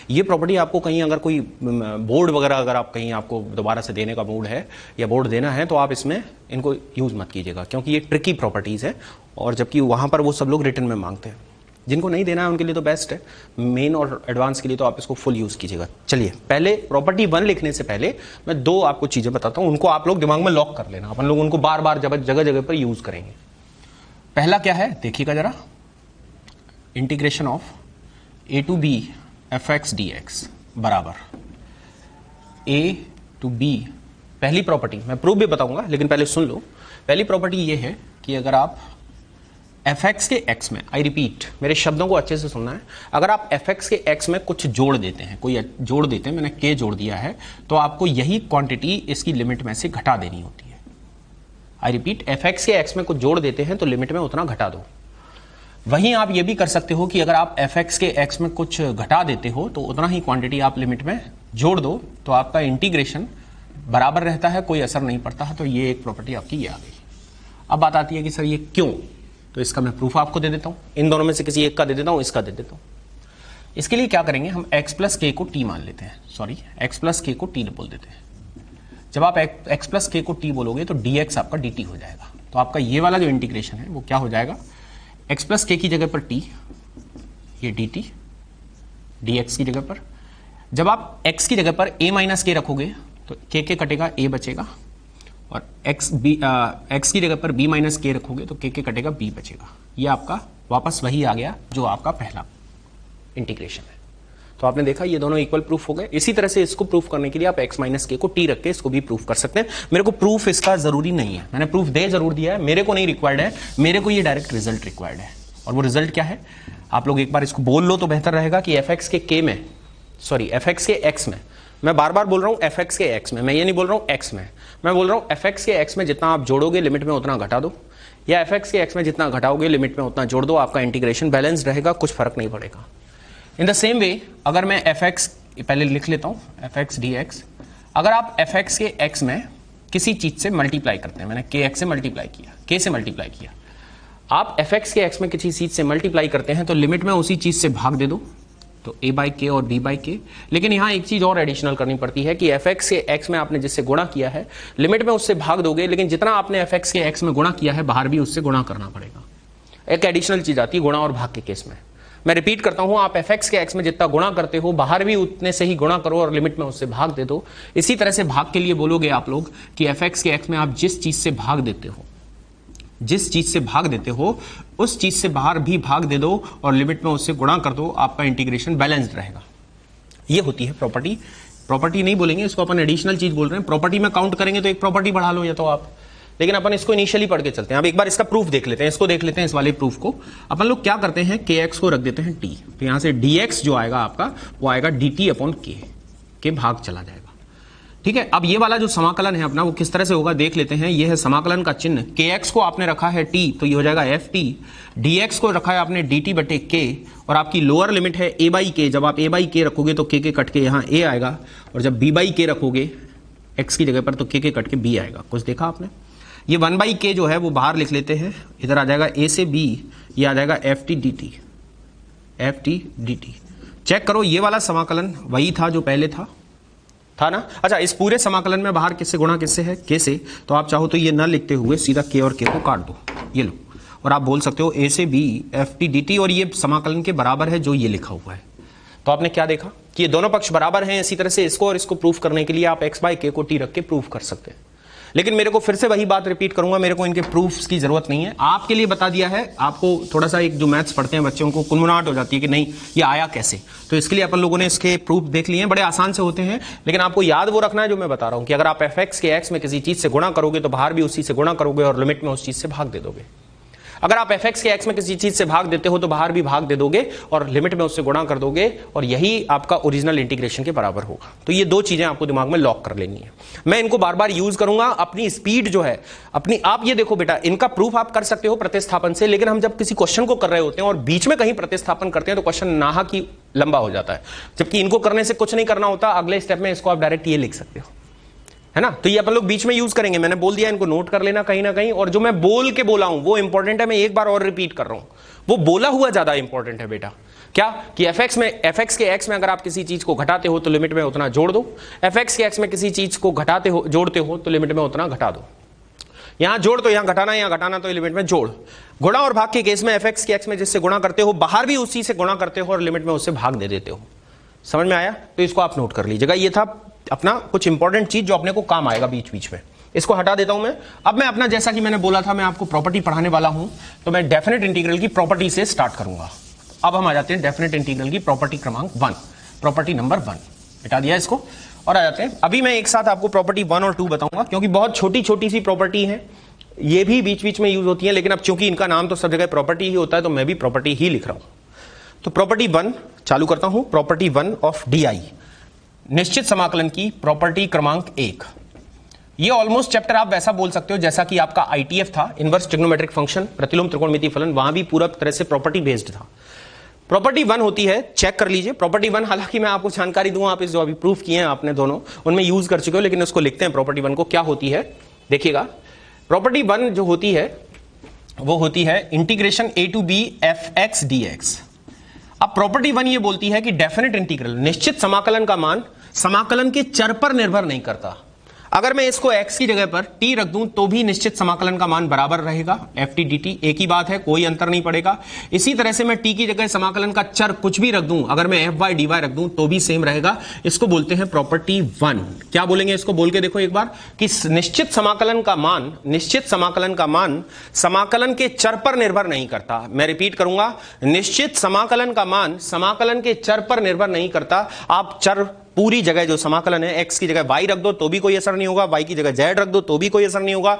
ये प्रॉपर्टी आपको कहीं अगर कोई बोर्ड वगैरह अगर आप कहीं आपको दोबारा से देने का मूड है या बोर्ड देना है तो आप इसमें इनको यूज़ मत कीजिएगा, क्योंकि ये ट्रिकी प्रॉपर्टीज़ है और जबकि वहाँ पर वो सब लोग रिटर्न में मांगते हैं। जिनको नहीं देना है उनके लिए तो बेस्ट है, मेन और एडवांस के लिए तो आप इसको फुल यूज़ कीजिएगा। चलिए, पहले प्रॉपर्टी 1 लिखने से पहले मैं 2 आपको चीज़ें बताता हूँ, उनको आप लोग दिमाग में लॉक कर लेना। अपन लोग उनको बार बार जगह जगह पर यूज़ करेंगे। पहला क्या है देखिएगा जरा, integration of a to b fx dx बराबर a to b। पहली प्रॉपर्टी मैं प्रूफ भी बताऊंगा, लेकिन पहले सुन लो। पहली प्रॉपर्टी ये है कि अगर आप fx के x में, आई रिपीट, मेरे शब्दों को अच्छे से सुनना है, अगर आप fx के x में कुछ जोड़ देते हैं, कोई जोड़ देते हैं, मैंने k जोड़ दिया है, तो आपको यही क्वांटिटी इसकी लिमिट में से घटा देनी होती है। आई रिपीट, fx के x में कुछ जोड़ देते हैं तो लिमिट में उतना घटा दो। वहीं आप ये भी कर सकते हो कि अगर आप fx के x में कुछ घटा देते हो तो उतना ही क्वांटिटी आप लिमिट में जोड़ दो, तो आपका इंटीग्रेशन बराबर रहता है, कोई असर नहीं पड़ता है। तो ये एक प्रॉपर्टी आपकी ये आ गई। अब बात आती है कि सर ये क्यों, तो इसका मैं प्रूफ आपको दे देता हूं। इन दोनों में से किसी एक का दे देता हूं, इसका दे देता हूं। इसके लिए क्या करेंगे, हम x प्लस के को t मान लेते हैं, सॉरी x प्लस के को t बोल देते हैं। जब आप x प्लस के को t बोलोगे तो dx आपका dt हो जाएगा। तो आपका ये वाला जो इंटीग्रेशन है वो क्या हो जाएगा, x प्लस के की जगह पर t, ये dt, dx की जगह पर। जब आप x की जगह पर a माइनस के रखोगे तो के कटेगा, a बचेगा, और x की जगह पर b माइनस के रखोगे तो के कटेगा, b बचेगा। ये आपका वापस वही आ गया जो आपका पहला इंटीग्रेशन है। तो आपने देखा ये दोनों इक्वल प्रूफ हो गए। इसी तरह से इसको प्रूफ करने के लिए आप x माइनस के को t रख के इसको भी प्रूफ कर सकते हैं। मेरे को प्रूफ इसका जरूरी नहीं है, मैंने प्रूफ दे जरूर दिया है, मेरे को नहीं रिक्वायर्ड है, मेरे को ये डायरेक्ट रिजल्ट रिक्वायर्ड है। और वो रिजल्ट क्या है, आप लोग एक बार इसको बोल लो तो बेहतर रहेगा कि fx के k में, सॉरी fx के x में, मैं बार बार बोल रहा हूं fx के x में, मैं ये नहीं बोल रहा हूं x में, मैं बोल रहा हूं fx के x में जितना आप जोड़ोगे लिमिट में उतना घटा दो, या fx के x में जितना घटाओगे लिमिट में उतना जोड़ दो, आपका इंटीग्रेशन बैलेंस रहेगा, कुछ फर्क नहीं पड़ेगा। इन द सेम वे अगर मैं fx, पहले लिख लेता हूं fx dx, अगर आप fx के x में किसी चीज से मल्टीप्लाई करते हैं, मैंने kx से मल्टीप्लाई किया, k से मल्टीप्लाई किया, आप fx के x में किसी चीज से मल्टीप्लाई करते हैं तो लिमिट में उसी चीज से भाग दे दो, तो a बाई के और b बाई के। लेकिन यहाँ एक चीज और एडिशनल करनी पड़ती है कि fx के x में आपने जिससे गुणा किया है लिमिट में उससे भाग दोगे, लेकिन जितना आपने fx के x में गुणा किया है बाहर भी उससे गुणा करना पड़ेगा। एक एडिशनल चीज आती है गुणा और भाग के केस में। मैं रिपीट करता हूं, आप fx के x में जितना गुणा करते हो बाहर भी उतने से ही गुणा करो और लिमिट में उससे भाग दे दो। इसी तरह से भाग के लिए बोलोगे आप लोग कि fx के x में आप जिस चीज से भाग देते हो, जिस चीज से भाग देते हो उस चीज से बाहर भी भाग दे दो और लिमिट में उससे गुणा कर दो, आपका इंटीग्रेशन बैलेंस्ड रहेगा। ये होती है प्रॉपर्टी। प्रॉपर्टी नहीं बोलेंगे इसको, अपन एडिशनल चीज बोल रहे हैं। प्रॉपर्टी में काउंट करेंगे तो एक प्रॉपर्टी बढ़ा लो या तो आप, लेकिन अपन इसको इनिशियली पढ़ के चलते हैं। अब एक बार इसका प्रूफ देख लेते हैं, इसको देख लेते हैं, इस वाले प्रूफ को। अपन लोग क्या करते हैं, kx को रख देते हैं t, तो यहां से dx जो आएगा आपका वो आएगा dt अपॉन के भाग चला जाएगा। ठीक है, अब ये वाला जो समाकलन है अपना वो किस तरह से होगा देख लेते हैं। ये है समाकलन का चिन्ह, kx को आपने रखा है t तो ये हो जाएगा ft, dx को रखा है आपने dt बटे k, और आपकी लोअर लिमिट है a बाई के। जब आप a बाई के रखोगे तो k कट के यहाँ a आएगा, और जब b बाई के रखोगे x की जगह पर तो k कट के b आएगा। कुछ देखा आपने, ये 1 बाई के जो है वो बाहर लिख लेते हैं, इधर आ जाएगा a से b, ये आ जाएगा ft dt। चेक करो ये वाला समाकलन वही था जो पहले था ना। अच्छा, इस पूरे समाकलन में बाहर किससे गुणा किससे है, k से, तो आप चाहो तो ये न लिखते हुए सीधा k और k को काट दो, ये लो, और आप बोल सकते हो a से b ft dt, और ये समाकलन के बराबर है जो ये लिखा हुआ है। तो आपने क्या देखा कि ये दोनों पक्ष बराबर हैं। इसी तरह से इसको और इसको प्रूफ करने के लिए आप x बाई k को t रख के प्रूफ कर सकते हैं। लेकिन मेरे को फिर से वही बात रिपीट करूंगा, मेरे को इनके प्रूफ्स की जरूरत नहीं है, आपके लिए बता दिया है। आपको थोड़ा सा एक जो मैथ्स पढ़ते हैं बच्चे उनको कुनमुनाहट हो जाती है कि नहीं ये आया कैसे, तो इसके लिए अपन लोगों ने इसके प्रूफ देख लिए हैं, बड़े आसान से होते हैं। लेकिन आपको याद वो रखना है जो मैं बता रहा हूं कि अगर आप fx के x में किसी चीज से गुणा करोगे तो बाहर भी उसी से गुणा करोगे और लिमिट में उस चीज से भाग दे दोगे। अगर आप fx के x में किसी चीज से भाग देते हो तो बाहर भी भाग दे दोगे और लिमिट में उससे गुणा कर दोगे, और यही आपका ओरिजिनल इंटीग्रेशन के बराबर होगा। तो ये दो चीजें आपको दिमाग में लॉक कर लेनी है। मैं इनको बार बार यूज करूंगा, अपनी स्पीड जो है अपनी, आप ये देखो बेटा, इनका प्रूफ आप कर सकते हो प्रतिस्थापन से, लेकिन हम जब किसी क्वेश्चन को कर रहे होते हैं और बीच में कहीं प्रतिस्थापन करते हैं तो क्वेश्चन नाहक ही लंबा हो जाता है। जबकि इनको करने से कुछ नहीं करना होता, अगले स्टेप में इसको आप डायरेक्ट ये लिख सकते हो, है ना। तो ये अपन लोग बीच में यूज करेंगे, मैंने बोल दिया, इनको नोट कर लेना कहीं ना कहीं। और जो मैं बोल के बोला हूं वो इंपॉर्टेंट है, मैं एक बार और रिपीट कर रहा हूं, वो बोला हुआ ज्यादा इंपॉर्टेंट है बेटा। क्या कि fx के x में अगर आप किसी चीज को घटाते हो तो लिमिट में उतना जोड़ दो, fx के x में किसी चीज को जोड़ते हो तो लिमिट में उतना घटा दो। यहां जोड़ तो यहां घटाना, यहां घटाना तो लिमिट में जोड़। गुणा और भाग के केस में fx के x में जिससे गुणा करते हो बाहर भी उसी से गुणा करते हो और लिमिट में उससे भाग दे देते हो। समझ में आया? तो इसको आप नोट कर लीजिएगा। ये था अपना कुछ इंपॉर्टेंट चीज जो अपने को काम आएगा बीच बीच में। इसको हटा देता हूं मैं। अब मैं अपना, जैसा कि मैंने बोला था, मैं आपको प्रॉपर्टी पढ़ाने वाला हूं, तो मैं डेफिनेट इंटीग्रल की प्रॉपर्टी से स्टार्ट करूंगा। अब हम आ जाते हैं डेफिनेट इंटीग्रल की प्रॉपर्टी क्रमांक 1, प्रॉपर्टी नंबर 1। हटा दिया इसको और आ जाते हैं। अभी मैं एक साथ आपको प्रॉपर्टी 1 और 2 बताऊंगा, क्योंकि बहुत छोटी छोटी सी प्रॉपर्टी है, ये भी बीच बीच में यूज होती है, लेकिन अब चूंकि इनका नाम तो सब जगह प्रॉपर्टी ही होता है तो मैं भी प्रॉपर्टी ही लिख रहा हूं। तो प्रॉपर्टी 1 चालू करता हूं। प्रॉपर्टी 1 ऑफ DI, निश्चित समाकलन की प्रॉपर्टी क्रमांक 1। ये ऑलमोस्ट चैप्टर आप वैसा बोल सकते हो जैसा कि आपका ITF था, इनवर्स ट्रिग्नोमेट्रिक फंक्शन, प्रतिलोम त्रिकोणमितीय फलन, वहां भी पूरा तरह से प्रॉपर्टी बेस्ड था। प्रॉपर्टी 1 होती है, चेक कर लीजिए प्रॉपर्टी 1। हालांकि मैं आपको जानकारी दूं, आप इस जो अभी प्रूफ किए हैं आपने दोनों, उनमें यूज कर चुके हो, लेकिन उसको लिखते हैं प्रॉपर्टी 1 को। क्या होती है देखिएगा। प्रॉपर्टी 1 जो होती है वो होती है integration a to b fx dx। अब प्रॉपर्टी 1 ये बोलती है कि डेफिनेट इंटीग्रल, निश्चित समाकलन का मान समाकलन के चर पर निर्भर नहीं करता। अगर मैं इसको x की जगह पर t रख दूं तो भी निश्चित समाकलन का मान बराबर रहेगा, ft dt एक ही बात है, कोई अंतर नहीं पड़ेगा। इसी तरह से मैं t की जगह समाकलन का चर कुछ भी रख दूं, अगर मैं fy dy रख दूं तो भी सेम रहेगा। इसको बोलते हैं प्रॉपर्टी 1। क्या बोलेंगे इसको? बोल के देखो एक बार कि निश्चित समाकलन का मान समाकलन के चर पर निर्भर नहीं करता। मैं रिपीट करूंगा, निश्चित समाकलन का मान समाकलन के चर पर निर्भर नहीं करता। आप चर पूरी जगह जो समाकलन है, x की जगह y रख दो तो भी कोई असर नहीं होगा, y की जगह z रख दो तो भी कोई असर नहीं होगा,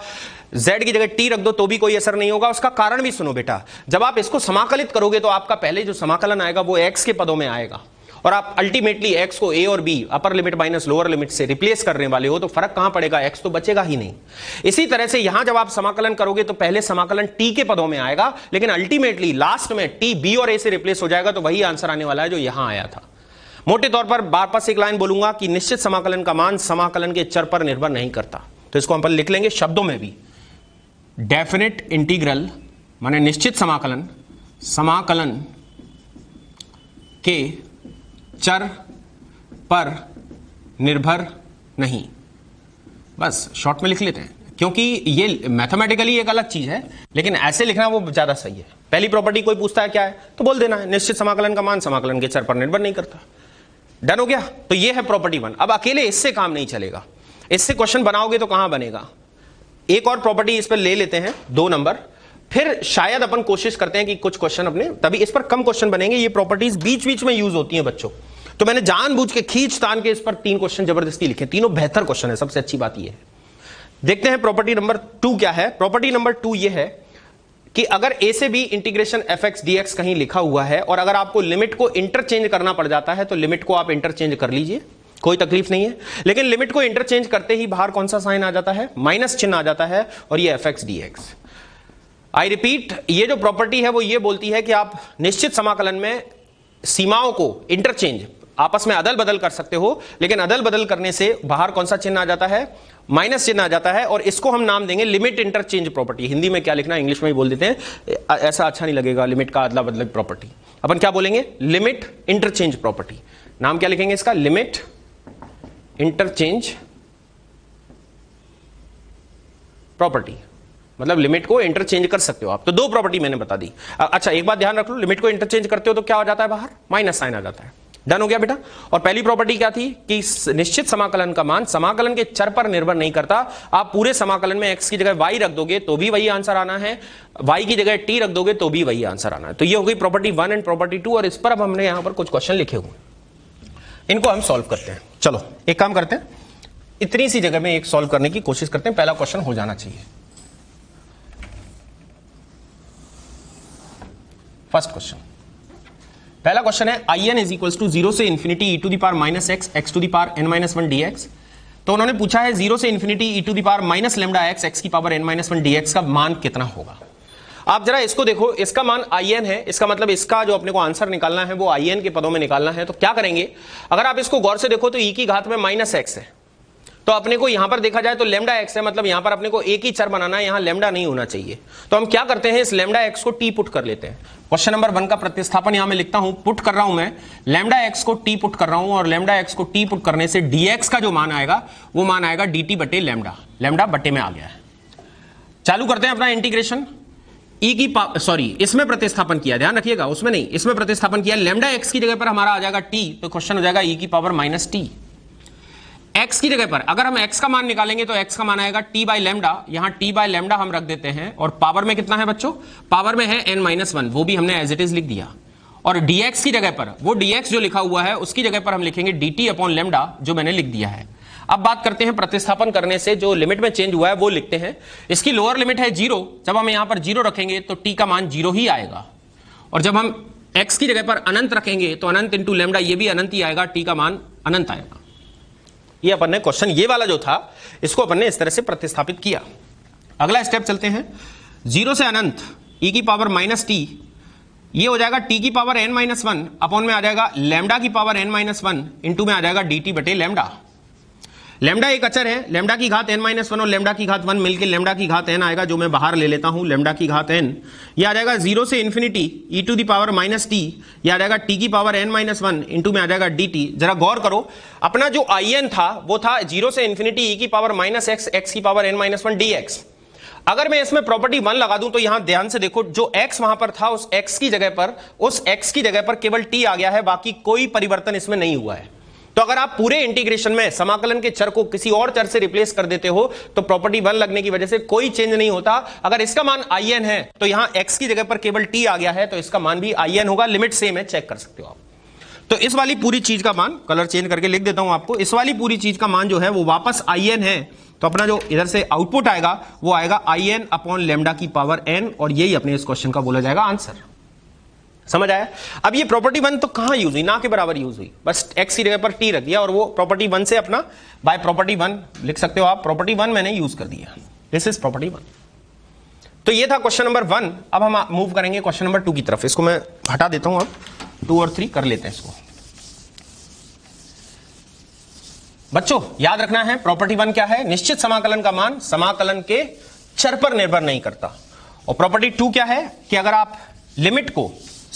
z की जगह t रख दो तो भी कोई असर नहीं होगा। उसका कारण भी सुनो बेटा, जब आप इसको समाकलित करोगे तो आपका पहले जो समाकलन आएगा वो x के पदों में आएगा, और आप अल्टीमेटली x को a और b, upper limit minus lower limit से रिप्लेस करने वाले हो, तो फर्क कहां पड़ेगा? x तो बचेगा ही नहीं। इसी तरह से यहां जब आप समाकलन करोगे तो पहले समाकलन t के पदों में आएगा, लेकिन अल्टीमेटली लास्ट में t b और a से रिप्लेस हो जाएगा, तो वही आंसर आने वाला है जो यहां आया था। मोटे तौर पर वापस एक लाइन बोलूंगा कि निश्चित समाकलन का मान समाकलन के चर पर निर्भर नहीं करता। तो इसको हम लिख लेंगे शब्दों में भी, डेफिनेट इंटीग्रल माने निश्चित समाकलन समाकलन के चर पर निर्भर नहीं। बस शॉर्ट में लिख लेते हैं, क्योंकि ये मैथमेटिकली एक अलग चीज है, लेकिन ऐसे लिखना वो ज्यादा सही है। पहली प्रॉपर्टी कोई पूछता है क्या है तो बोल देना है निश्चित समाकलन का मान समाकलन के चर पर निर्भर नहीं करता। डन हो गया? तो ये है प्रॉपर्टी 1। अब अकेले इससे काम नहीं चलेगा, इससे क्वेश्चन बनाओगे तो कहां बनेगा। एक और प्रॉपर्टी इस पर ले लेते हैं 2 नंबर, फिर शायद अपन कोशिश करते हैं कि कुछ क्वेश्चन अपने, तभी इस पर कम क्वेश्चन बनेंगे। ये प्रॉपर्टीज बीच बीच में यूज होती हैं बच्चों, तो मैंने जानबूझ के खींच तान के इस पर 3 क्वेश्चन जबरदस्ती लिखे। तीनों बेहतर क्वेश्चन है, सबसे अच्छी बात ये है। देखते हैं प्रॉपर्टी नंबर 2 क्या है। प्रॉपर्टी नंबर 2 ये है कि अगर a से b इंटीग्रेशन fx dx कहीं लिखा हुआ है और अगर आपको लिमिट को इंटरचेंज करना पड़ जाता है तो लिमिट को आप इंटरचेंज कर लीजिए, कोई तकलीफ नहीं है। लेकिन लिमिट को इंटरचेंज करते ही बाहर कौन सा साइन आ जाता है? माइनस चिन्ह आ जाता है, और ये fx dx। आई रिपीट, ये जो प्रॉपर्टी है वो ये बोलती है कि आप निश्चित समाकलन में सीमाओं को इंटरचेंज आपस में अदल बदल कर सकते हो, लेकिन अदल बदल करने से बाहर कौन सा चिन्ह आ जाता है? माइनस चिन्ह आ जाता है, और इसको हम नाम देंगे लिमिट इंटरचेंज प्रॉपर्टी। हिंदी में क्या लिखना, इंग्लिश में ही बोल देते हैं, ऐसा अच्छा नहीं लगेगा, लिमिट का अदला बदल प्रॉपर्टी। अपन क्या बोलेंगे? Limit interchange property. नाम क्या लिखेंगे इसका? लिमिट इंटरचेंज प्रॉपर्टी, मतलब लिमिट को इंटरचेंज कर सकते हो आप। तो 2 प्रॉपर्टी मैंने बता दी। अच्छा एक बात ध्यान रख लो, लिमिट को इंटरचेंज करते हो तो क्या हो जाता है? बाहर माइनस साइन आ जाता है। डन हो गया बेटा। और पहली प्रॉपर्टी क्या थी कि निश्चित समाकलन का मान समाकलन के चर पर निर्भर नहीं करता। आप पूरे समाकलन में x की जगह y रख दोगे तो भी वही आंसर आना है, y की जगह t रख दोगे तो भी वही आंसर आना है। तो ये हो गई प्रॉपर्टी 1 एंड प्रॉपर्टी 2। और इस पर अब हमने यहां पर कुछ क्वेश्चन लिखे हुए, इनको हम सॉल्व करते हैं। चलो एक काम करते हैं, इतनी सी जगह में एक सॉल्व करने की कोशिश करते हैं। पहला क्वेश्चन हो जाना चाहिए। फर्स्ट क्वेश्चन, पहला क्वेश्चन है I n is equals to 0 से infinity e to the power minus x x to the power n minus 1 dx। तो उन्होंने पूछा है 0 से infinity e to the power minus lambda x x की power n minus 1 dx का मान कितना होगा। आप जरा इसको देखो, इसका मान आई एन है, इसका मतलब इसका जो अपने को आंसर निकालना है वो आई एन के पदों में निकालना है। तो क्या करेंगे, अगर आप इसको गौर से देखो तो ई की घात में माइनस एक्स है, तो अपने को यहां पर देखा जाए तो लेमडा एक्स है, मतलब यहां पर अपने को एक ही चर बनाना है, यहां लेमडा नहीं होना चाहिए। तो हम क्या करते हैं, इस लेमडा एक्स को टी पुट कर लेते हैं। क्वेश्चन नंबर 1 का प्रतिस्थापन यहां मैं लिखता हूं, पुट कर रहा हूं मैं, लेमडा एक्स को टी पुट कर रहा हूं और लेमडा एक्स को टी पुट करने से dx का जो मान आएगा वो मान आएगा dt बटे लेमडा, लेमडा बटे में आ गया है। चालू करते हैं अपना इंटीग्रेशन। ई की सॉरी इसमें प्रतिस्थापन किया, ध्यान रखिएगा, उसमें नहीं, इसमें प्रतिस्थापन किया। लेमडा एक्स की जगह पर हमारा आ जाएगा टी, तो क्वेश्चन हो जाएगा ई की पावर माइनस टी। x की जगह पर अगर हम x का मान निकालेंगे तो x का मान आएगा t बाई लेमडा, यहां t बाई लेमडा हम रख देते हैं। और पावर में कितना है बच्चों, पावर में है n-1, वो भी हमने एज इट इज लिख दिया। और dx की जगह पर, वो dx जो लिखा हुआ है उसकी जगह पर हम लिखेंगे dt अपॉन लेमडा, जो मैंने लिख दिया है। अब बात करते हैं प्रतिस्थापन करने से जो लिमिट में चेंज हुआ है वो लिखते हैं। इसकी लोअर लिमिट है 0, जब हम यहां पर 0 रखेंगे तो t का मान 0 ही आएगा। और जब हम x की जगह पर अनंत रखेंगे तो अनंत इंटू लेमडा, ये भी अनंत ही आएगा, t का मान अनंत आएगा। ये अपन ने क्वेश्चन ये वाला जो था इसको अपन ने इस तरह से प्रतिस्थापित किया। अगला स्टेप चलते हैं, 0 से अनंत e की पावर माइनस टी, ये हो जाएगा t की पावर n-1 अपॉन में आ जाएगा लेमडा की पावर n-1 इंटू में आ जाएगा dt बटे लेमडा। लेमडा एक अचर है, लेमडा की घात n-1 और लेमडा की घात 1 मिलकर लेमडा की घात n आएगा, जो मैं बाहर ले लेता हूं, लेमडा की घात n। ये आ जाएगा 0 से infinity e to the power minus t, ये आ जाएगा t की पावर n-1 इंटू में आ जाएगा dt। जरा गौर करो, अपना जो in था वो था 0 से इन्फिनिटी e की पावर माइनस एक्स एक्स की पावर n-1 dx। अगर मैं इसमें प्रॉपर्टी 1 लगा दूं तो यहां ध्यान से देखो, जो x वहां पर था उस x की जगह पर केवल t आ गया है, बाकी कोई परिवर्तन इसमें नहीं हुआ है। तो अगर आप पूरे इंटीग्रेशन में समाकलन के चर को किसी और चर से रिप्लेस कर देते हो तो प्रॉपर्टी 1 लगने की वजह से कोई चेंज नहीं होता। अगर इसका मान in है तो यहां x की जगह पर केवल t आ गया है, तो इसका मान भी in होगा, लिमिट सेम है, चेक कर सकते हो आप। तो इस वाली पूरी चीज का मान, कलर चेंज करके लिख देता हूं आपको, इस वाली पूरी चीज का मान जो है वो वापस in है। तो अपना जो इधर से आउटपुट आएगा वो आएगा in अपॉन लेमडा की पावर n, और यही अपने इस क्वेश्चन का बोला जाएगा आंसर। समझ आया। अब ये प्रॉपर्टी 1 तो कहां यूज हुई, ना के बराबर यूज हुई, बस x की जगह पर t रख दिया और वो प्रॉपर्टी 1 से अपना बाय प्रॉपर्टी 1 लिख सकते हो आप, प्रॉपर्टी 1 मैंने यूज कर दिया, दिस इज प्रॉपर्टी 1। तो ये था क्वेश्चन नंबर 1। अब हम मूव करेंगे क्वेश्चन नंबर 2 की तरफ। इसको मैं हटा देता हूं, अब 2 और 3 कर लेते हैं इसको। बच्चों याद रखना है, प्रॉपर्टी 1 क्या है, निश्चित समाकलन का मान समाकलन के चर पर निर्भर नहीं करता। और प्रॉपर्टी 2 क्या है कि अगर आप लिमिट को,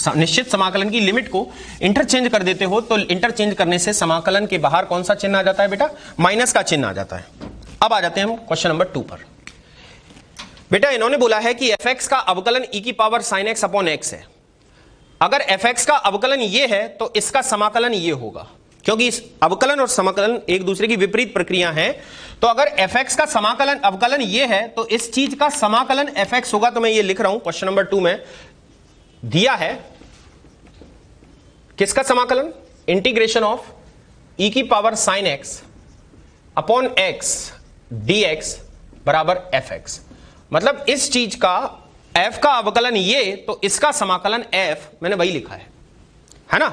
निश्चित समाकलन की लिमिट को इंटरचेंज कर देते हो तो इंटरचेंज करने से समाकलन के बाहर कौन सा चिन्ह आ जाता है बेटा, माइनस का चिन्ह आ जाता है। अब आ जाते हैं हम क्वेश्चन नंबर 2 पर। बेटा इन्होंने बोला है कि fx का अवकलन e की power sin x upon x है। अगर fx का अवकलन ये है तो इसका समाकलन ये होगा, क्योंकि इस अवकलन और समाकलन एक दूसरे की विपरीत प्रक्रिया है। तो अगर fx का समाकलन अवकलन ये है तो इस चीज का समाकलन fx होगा। तो मैं ये लिख रहा हूं क्वेश्चन नंबर 2 में दिया है किसका समाकलन, इंटीग्रेशन ऑफ e की power sine x upon x dx बराबर fx। मतलब इस चीज का f का अवकलन ये, तो इसका समाकलन f, मैंने वही लिखा है ना।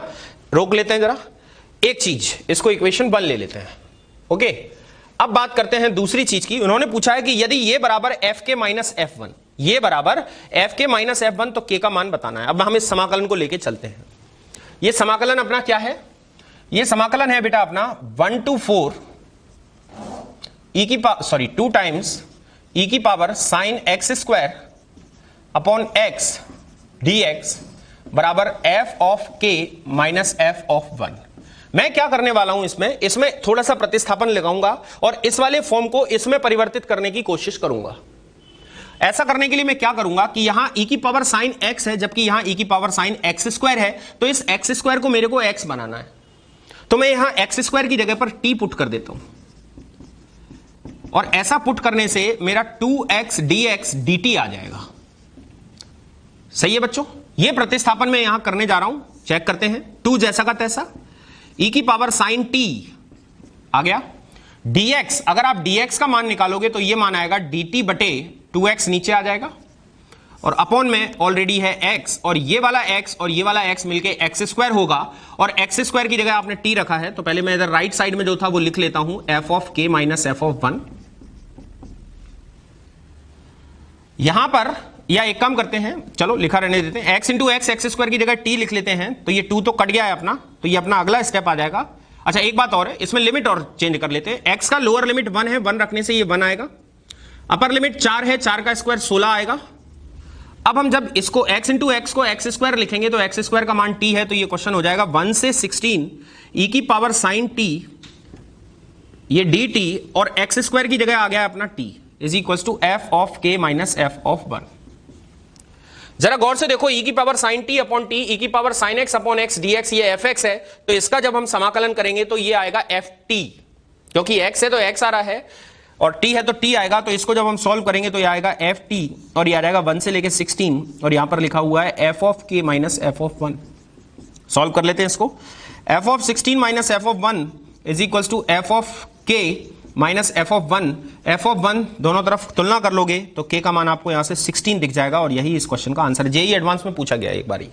रोक लेते हैं जरा एक चीज, इसको इक्वेशन 1 ले लेते हैं। ओके, अब बात करते हैं दूसरी चीज की। उन्होंने पूछा है कि यदि ये बराबर f के माइनस f1, ये बराबर f के माइनस f1, तो k का मान बताना है। अब हम इस समाकलन को लेके चलते हैं। ये समाकलन अपना क्या है, ये समाकलन है बेटा अपना 1 to 4 2 टाइम्स e की power sine x square upon x dx बराबर f of k minus f of 1। मैं क्या करने वाला हूं, इसमें थोड़ा सा प्रतिस्थापन लगाऊंगा और इस वाले फॉर्म को इसमें परिवर्तित करने की कोशिश करूंगा। ऐसा करने के लिए मैं क्या करूंगा कि यहां e की पावर साइन x है, जबकि यहां e की पावर साइन x स्क्वायर है, तो इस x स्क्वायर को मेरे को x बनाना है। तो मैं यहां एक्स स्क्वायर की जगह पर टी पुट कर देता हूं, और ऐसा पुट करने से मेरा 2x dx dt आ जाएगा। सही है बच्चों, ये प्रतिस्थापन मैं यहां करने जा रहा हूं, चेक करते हैं। 2 जैसा का तैसा, e की पावर साइन t आ गया, dx अगर आप dx का मान निकालोगे तो ये मान आएगा dt बटे 2x नीचे आ जाएगा, और अपॉन में ऑलरेडी है x, और ये वाला x और ये वाला x मिलके x स्क्वायर होगा, और x स्क्वायर की जगह आपने t रखा है तो पहले मैं इधर राइट साइड में जो था वो लिख लेता हूं f of k minus f of 1। यहां पर या एक काम करते हैं, चलो लिखा रहने देते हैं, x into x x square की जगह t लिख लेते हैं, तो ये 2 तो कट गया है अपना, तो ये अपना अगला स्टेप आ जाएगा। अच्छा एक बात और है, इसमें लिमिट और चेंज कर लेते हैं। x का लोअर लिमिट 1 है, 1 रखने से ये 1 आएगा, अपर लिमिट 4 है, 4 का स्क्वायर 16 आएगा। अब हम जब इसको x इंटू एक्स को एक्स स्क्वायर लिखेंगे तो एक्स स्क्वायर का मान t है, तो ये क्वेश्चन हो जाएगा 1 से 16 e की पावर साइन t, ये dt, और एक्स स्क्वायर की जगह आ गया अपना t is equal to f of k minus f of 1। जरा गौर से देखो, e की power sine t upon t, e की power sine x upon x dx, ये fx है, तो इसका जब हम समाकलन करेंगे तो ये आएगा ft, क्योंकि x है तो x आ रहा है और t है तो t आएगा, तो इसको जब हम सॉल्व करेंगे तो ये आएगा ft, और ये आ जाएगा 1 से लेके 16, और यहां पर लिखा हुआ है f of k minus f of 1। Solve कर लेते हैं इसको, f of 16 minus f of 1 is equal to f of k minus f of 1। f of 1 दोनों तरफ तुलना कर लोगे तो k का मान आपको यहां से 16 दिख जाएगा, और यही इस क्वेश्चन का आंसर है। जेईई एडवांस में पूछा गया है, एक बारी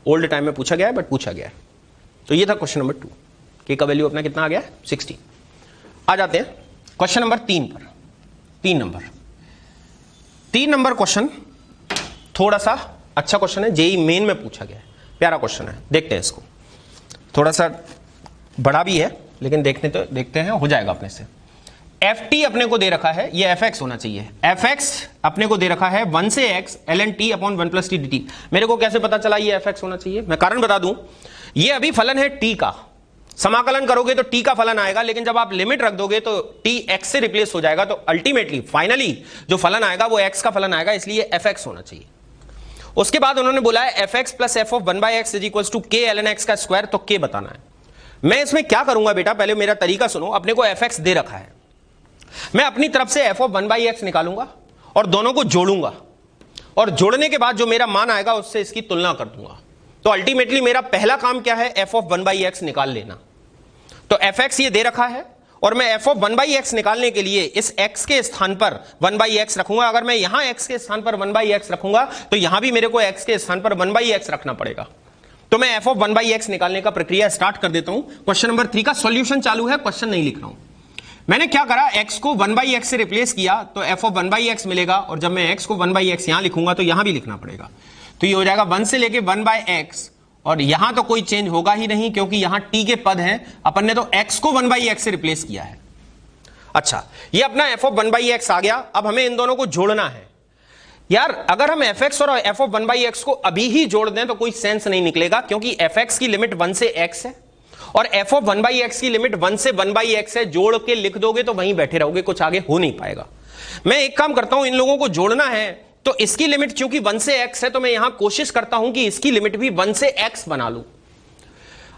ओल्ड टाइम में पूछा गया है, बट पूछा गया है। तो ये था क्वेश्चन नंबर 2, k का वैल्यू अपना कितना आ गया, 16। आ जाते हैं क्वेश्चन नंबर 3 पर। 3 नंबर क्वेश्चन थोड़ा सा अच्छा क्वेश्चन है, जेईई मेन में पूछा गया है, प्यारा क्वेश्चन है, देखते हैं इसको। थोड़ा सा बड़ा भी है लेकिन देखते हैं हो जाएगा अपने से। ft अपने को दे रखा है, ये fx होना चाहिए, fx अपने को दे रखा है 1 से x ln t upon 1 plus T dt। मेरे को कैसे पता चला ये fx होना चाहिए, मैं कारण बता दूं। ये अभी फलन है t का, समाकलन करोगे तो t का फलन आएगा, लेकिन जब आप लिमिट रख दोगे तो t x से रिप्लेस हो जाएगा, तो अल्टीमेटली फाइनली जो फलन आएगा वो x का फलन आएगा, इसलिए fx होना चाहिए। उसके बाद उन्होंने बोला है fx plus f of 1 by x is equal to k ln x का स्क्वायर, तो k बताना है। मैं इसमें क्या करूंगा बेटा, पहले मेरा तरीका सुनो। अपने को fx दे रखा है, मैं अपनी तरफ से f ऑफ 1 बाई एक्स निकालूंगा और दोनों को जोड़ूंगा, और जोड़ने के बाद जो मेरा मान आएगा उससे इसकी तुलना कर दूंगा। तो अल्टीमेटली मेरा पहला काम क्या है, f ऑफ 1 बाई एक्स निकाल लेना। तो fx ये दे रखा है, और मैं f ऑफ 1 बाई एक्स निकालने के लिए इस x के स्थान पर 1 बाई एक्स रखूंगा। अगर मैं यहां x के स्थान पर 1 बाई एक्स रखूंगा तो यहां भी मेरे को x के स्थान पर 1 बाई एक्स रखना पड़ेगा। तो मैं f ऑफ 1 बाई एक्स निकालने का प्रक्रिया स्टार्ट कर देता हूं। क्वेश्चन नंबर 3 का सॉल्यूशन चालू है, क्वेश्चन नहीं लिख रहा हूं। मैंने क्या करा, x को 1 बाई एक्स से रिप्लेस किया तो f ऑफ 1 बाई एक्स मिलेगा, और जब मैं x को 1 बाई एक्स यहां लिखूंगा तो यहां भी लिखना पड़ेगा। तो ये हो जाएगा 1 से लेके 1 बाई एक्स, और यहां तो कोई चेंज होगा ही नहीं क्योंकि यहां t के पद हैं, अपन ने तो x को 1 बाई एक्स से रिप्लेस किया है। अच्छा, ये अपना f ऑफ 1 बाई एक्स आ गया। अब हमें इन दोनों को जोड़ना है। यार अगर हम fx और f ऑफ 1 बाई एक्स को अभी ही जोड़ दें तो कोई सेंस नहीं निकलेगा, क्योंकि fx की लिमिट 1 से x है और f ऑफ 1 बाई एक्स की लिमिट 1 से 1 बाई एक्स है। जोड़ के लिख दोगे तो वहीं बैठे रहोगे, कुछ आगे हो नहीं पाएगा। मैं एक काम करता हूं, इन लोगों को जोड़ना है तो इसकी लिमिट चूंकि 1 से x है, तो मैं यहां कोशिश करता हूं कि इसकी लिमिट भी 1 से x बना लूं।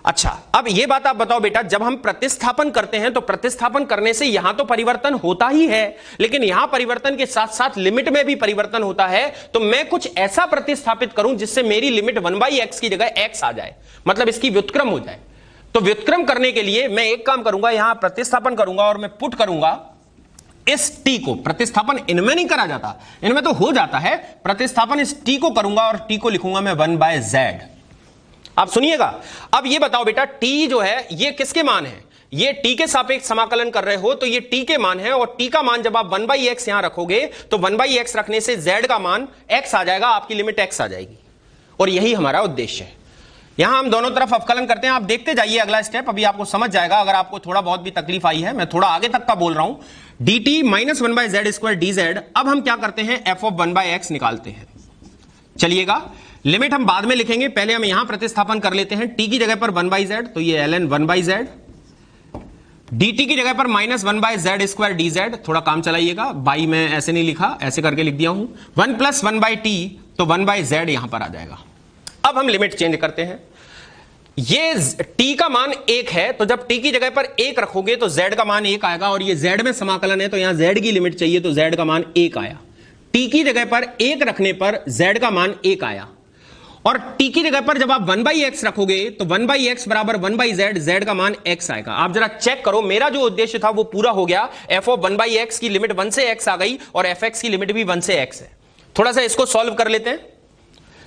अच्छा, अब यह बात आप बताओ बेटा, जब हम प्रतिस्थापन करते हैं तो प्रतिस्थापन करने से यहां तो परिवर्तन होता ही है, लेकिन यहां परिवर्तन के साथ साथ लिमिट में भी परिवर्तन होता है। तो मैं कुछ ऐसा प्रतिस्थापित करूं जिससे मेरी लिमिट 1 बाई एक्स की जगह x आ जाए, मतलब इसकी व्युत्क्रम हो जाए। तो व्युत्क्रम करने के लिए मैं एक काम करूंगा, यहां प्रतिस्थापन करूंगा और मैं पुट करूंगा इस t को। प्रतिस्थापन इनमें नहीं करा जाता, इनमें तो हो जाता है। प्रतिस्थापन इस t को करूंगा और t को लिखूंगा मैं 1 बाय z। आप सुनिएगा, अब ये बताओ बेटा, t जो है ये किसके मान है, ये t के सापेक्ष समाकलन कर रहे हो तो ये t के मान है, और t का मान जब आप 1 बाई एक्स यहां रखोगे तो 1 बाई एक्स रखने से z का मान x आ जाएगा, आपकी लिमिट x आ जाएगी। और यही हमारा उद्देश्य है। यहां हम दोनों तरफ अवकलन करते हैं, आप देखते जाइए अगला स्टेप, अभी आपको समझ जाएगा। अगर आपको थोड़ा बहुत भी तकलीफ आई है, मैं थोड़ा आगे तक का बोल रहा हूं। dt minus 1 by Z square D Z. अब हम क्या करते हैं, f ऑफ 1 बाई एक्स निकालते हैं। चलिएगा, लिमिट हम बाद में लिखेंगे, पहले हम यहां प्रतिस्थापन कर लेते हैं। t की जगह पर 1 बाई जेड, तो ये ln 1 बाई जेड। dt की जगह पर minus 1 by Z square D Z. थोड़ा काम चलाइएगा, बाई में ऐसे नहीं लिखा, ऐसे करके लिख दिया हूं। 1 प्लस 1 बाई टी, तो 1 बाई जेड यहां पर आ जाएगा। अब हम लिमिट चेंज करते हैं। ये t का मान 1 है, तो जब t की जगह पर 1 रखोगे तो z का मान 1 आएगा, और ये z में समाकलन है तो यहां z की लिमिट चाहिए, तो z का मान 1 आया। t की जगह पर 1 रखने पर z का मान 1 आया, और t की जगह पर जब आप 1/x रखोगे तो 1/x बराबर 1/z, z का मान x आएगा। आप जरा चेक करो, मेरा जो उद्देश्य था वो पूरा हो गया। f ऑफ 1/x की लिमिट 1 से x आ गई, और fx की लिमिट भी 1 से x है। थोड़ा सा इसको सॉल्व कर लेते हैं,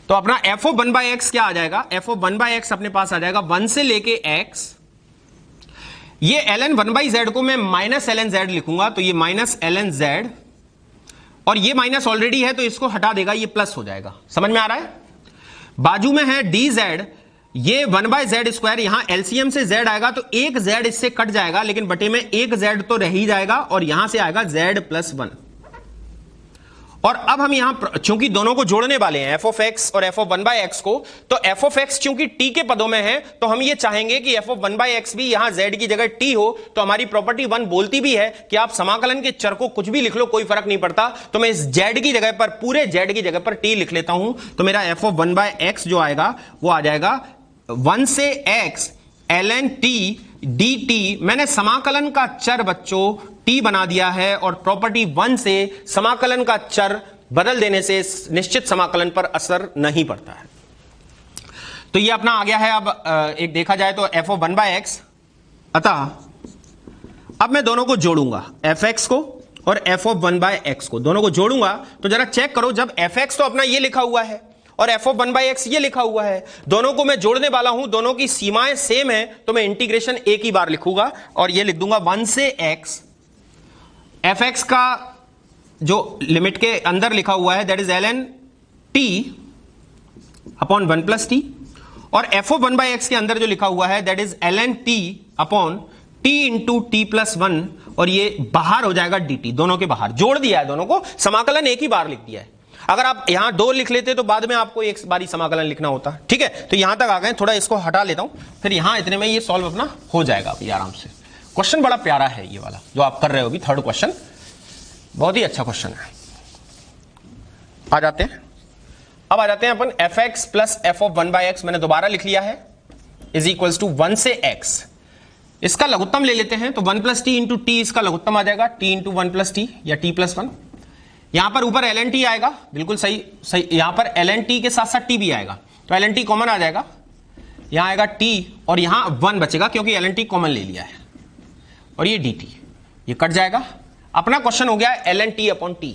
तो अपना f ऑफ 1/x क्या आ जाएगा, f ऑफ 1/x अपने पास आ जाएगा 1 से लेके x, ये ln 1/z को मैं माइनस ln z लिखूंगा, तो ये माइनस ln z, और ये माइनस ऑलरेडी है तो इसको हटा देगा, ये प्लस हो जाएगा। समझ में आ रहा है? बाजू में है dz, ये 1/z², यहां एलसीएम से z आएगा तो एक z इससे कट जाएगा, लेकिन बटे में एक z तो रह ही जाएगा, और यहां से आएगा z+1। और अब हम यहां चूंकि दोनों को जोड़ने वाले हैं, f ऑफ x और f ऑफ 1/x को, तो f ऑफ x चूंकि t के पदों में है तो हम ये चाहेंगे कि f ऑफ 1/x भी यहां z की जगह t हो। तो हमारी प्रॉपर्टी 1 बोलती भी है कि आप समाकलन के चर को कुछ भी लिख लो, कोई फर्क नहीं पड़ता। तो मैं इस z की जगह पर, पूरे z की जगह पर t लिख लेता हूं, तो मेरा f ऑफ 1/x जो आएगा वो आ जाएगा 1 से x ln t dt। मैंने समाकलन का चर बच्चों t बना दिया है, और प्रॉपर्टी 1 से समाकलन का चर बदल देने से निश्चित समाकलन पर असर नहीं पड़ता है। तो ये अपना आ गया है। अब एक देखा जाए तो f ऑफ 1/x, अतः अब मैं दोनों को जोड़ूंगा, fx को और f ऑफ 1/x को दोनों को जोड़ूंगा। तो जरा चेक करो, जब fx तो अपना ये लिखा हुआ है और f ऑफ 1/x ये लिखा हुआ है, दोनों को मैं जोड़ने वाला हूं, दोनों की सीमाएं सेम है, तो मैं इंटीग्रेशन एक ही बार लिखूंगा, और ये लिख दूंगा 1 से x, fx का जो लिमिट के अंदर लिखा हुआ है that is ln t upon 1 plus T, और f ऑफ 1/x के अंदर जो लिखा हुआ है that is ln t upon t into T plus 1, और ये बाहर हो जाएगा dt, दोनों के बाहर जोड़ दिया है, दोनों को समाकलन एक ही बार लिख दिया है। अगर आप यहां 2 लिख लेते तो बाद में आपको एक बारी समाकलन लिखना होता। ठीक है, तो यहां तक आ गए, थोड़ा इसको हटा लेता हूं, फिर यहां इतने में ये सॉल्व अपना हो जाएगा अभी आराम से। क्वेश्चन बड़ा प्यारा है ये वाला जो आप कर रहे हो अभी, थर्ड क्वेश्चन बहुत ही अच्छा क्वेश्चन है। आ जाते हैं, अब आ जाते हैं अपन fx plus f of 1/x, मैंने दोबारा लिख लिया है, इज इक्वल्स टू 1 से x। इसका लघुत्तम ले लेते हैं, तो 1 प्लस टी इंटू टी इसका लघुत्तम आ जाएगा, t इंटू 1 प्लस टी या t+1। यहां पर ऊपर ln t आएगा, बिल्कुल सही सही, यहां पर ln t के साथ साथ t भी आएगा, तो ln t कॉमन आ जाएगा, यहां आएगा t और यहां 1 बचेगा क्योंकि ln t कॉमन ले लिया है, और ये dt ये कट जाएगा। अपना क्वेश्चन हो गया है ln t अपॉन t।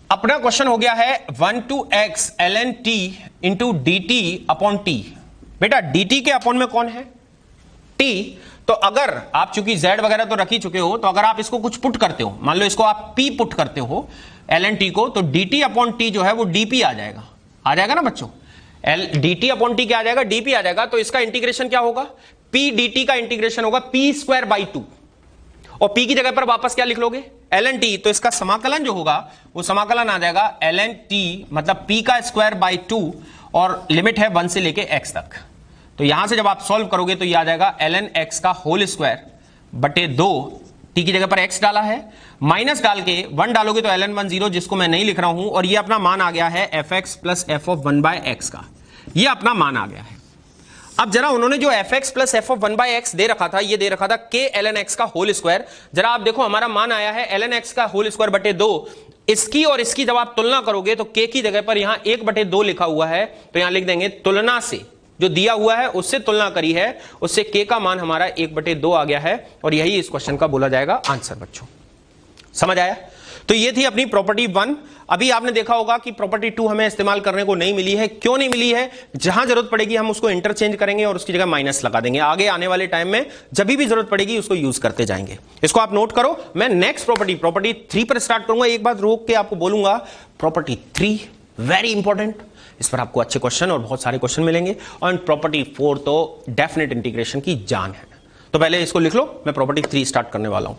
अपना क्वेश्चन हो गया है 1 to x ln t into dt upon t। बेटा dt के अपॉन में कौन है? t। तो अगर आप चूंकि z वगैरह तो रख ही चुके हो, तो अगर आप इसको कुछ पुट करते हो, मान लो इसको आप p पुट करते हो ln t को, तो dt अपॉन t जो है वो dp आ जाएगा ना बच्चों। dt अपॉन t क्या आ जाएगा? dp आ जाएगा। तो इसका इंटीग्रेशन क्या होगा? p dt का इंटीग्रेशन होगा p²/2, और p की जगह पर वापस क्या लिख लोगे? ln t। तो इसका समाकलन जो होगा वो समाकलन आ जाएगा ln t मतलब p का स्क्वायर बाई 2, और लिमिट है 1 से लेके x तक। तो यहां से जब आप सॉल्व करोगे तो ये आ जाएगा ln x का होल स्क्वायर बटे 2, t की जगह पर x डाला है, माइनस डाल के 1 डालोगे तो ln 1 0, जिसको मैं नहीं लिख रहा हूं, और ये अपना मान आ गया है fx plus f of 1/x का, ये अपना मान आ गया है। अब जरा उन्होंने जो fx plus f of 1/x दे रखा था, ये दे रखा था k ln x का होल स्क्वायर। जरा आप देखो हमारा मान आया है ln x का होल स्क्वायर बटे 2। इसकी और इसकी जब आप तुलना करोगे तो k की जगह पर यहां 1/2 लिखा हुआ है, तो यहां लिख देंगे तुलना से, जो दिया हुआ है उससे तुलना करी है, उससे k का मान हमारा 1/2 आ गया है, और यही इस क्वेश्चन का बोला जाएगा आंसर। बच्चों समझ आया? तो ये थी अपनी प्रॉपर्टी 1। अभी आपने देखा होगा कि प्रॉपर्टी 2 हमें इस्तेमाल करने को नहीं मिली है। क्यों नहीं मिली है? जहां जरूरत पड़ेगी हम उसको इंटरचेंज करेंगे और उसकी जगह माइनस लगा देंगे। आगे आने वाले टाइम में जब भी जरूरत पड़ेगी उसको यूज करते जाएंगे। इसको आप नोट करो। मैं नेक्स्ट प्रॉपर्टी 3 पर स्टार्ट करूंगा। एक बात रोक के आपको बोलूंगा, प्रॉपर्टी 3 वेरी इंपॉर्टेंट, इस पर आपको अच्छे क्वेश्चन और बहुत सारे क्वेश्चन मिलेंगे। और प्रॉपर्टी 4 तो डेफिनेट इंटीग्रेशन की जान है। तो पहले इसको लिख लो, मैं प्रॉपर्टी 3 स्टार्ट करने वाला हूं।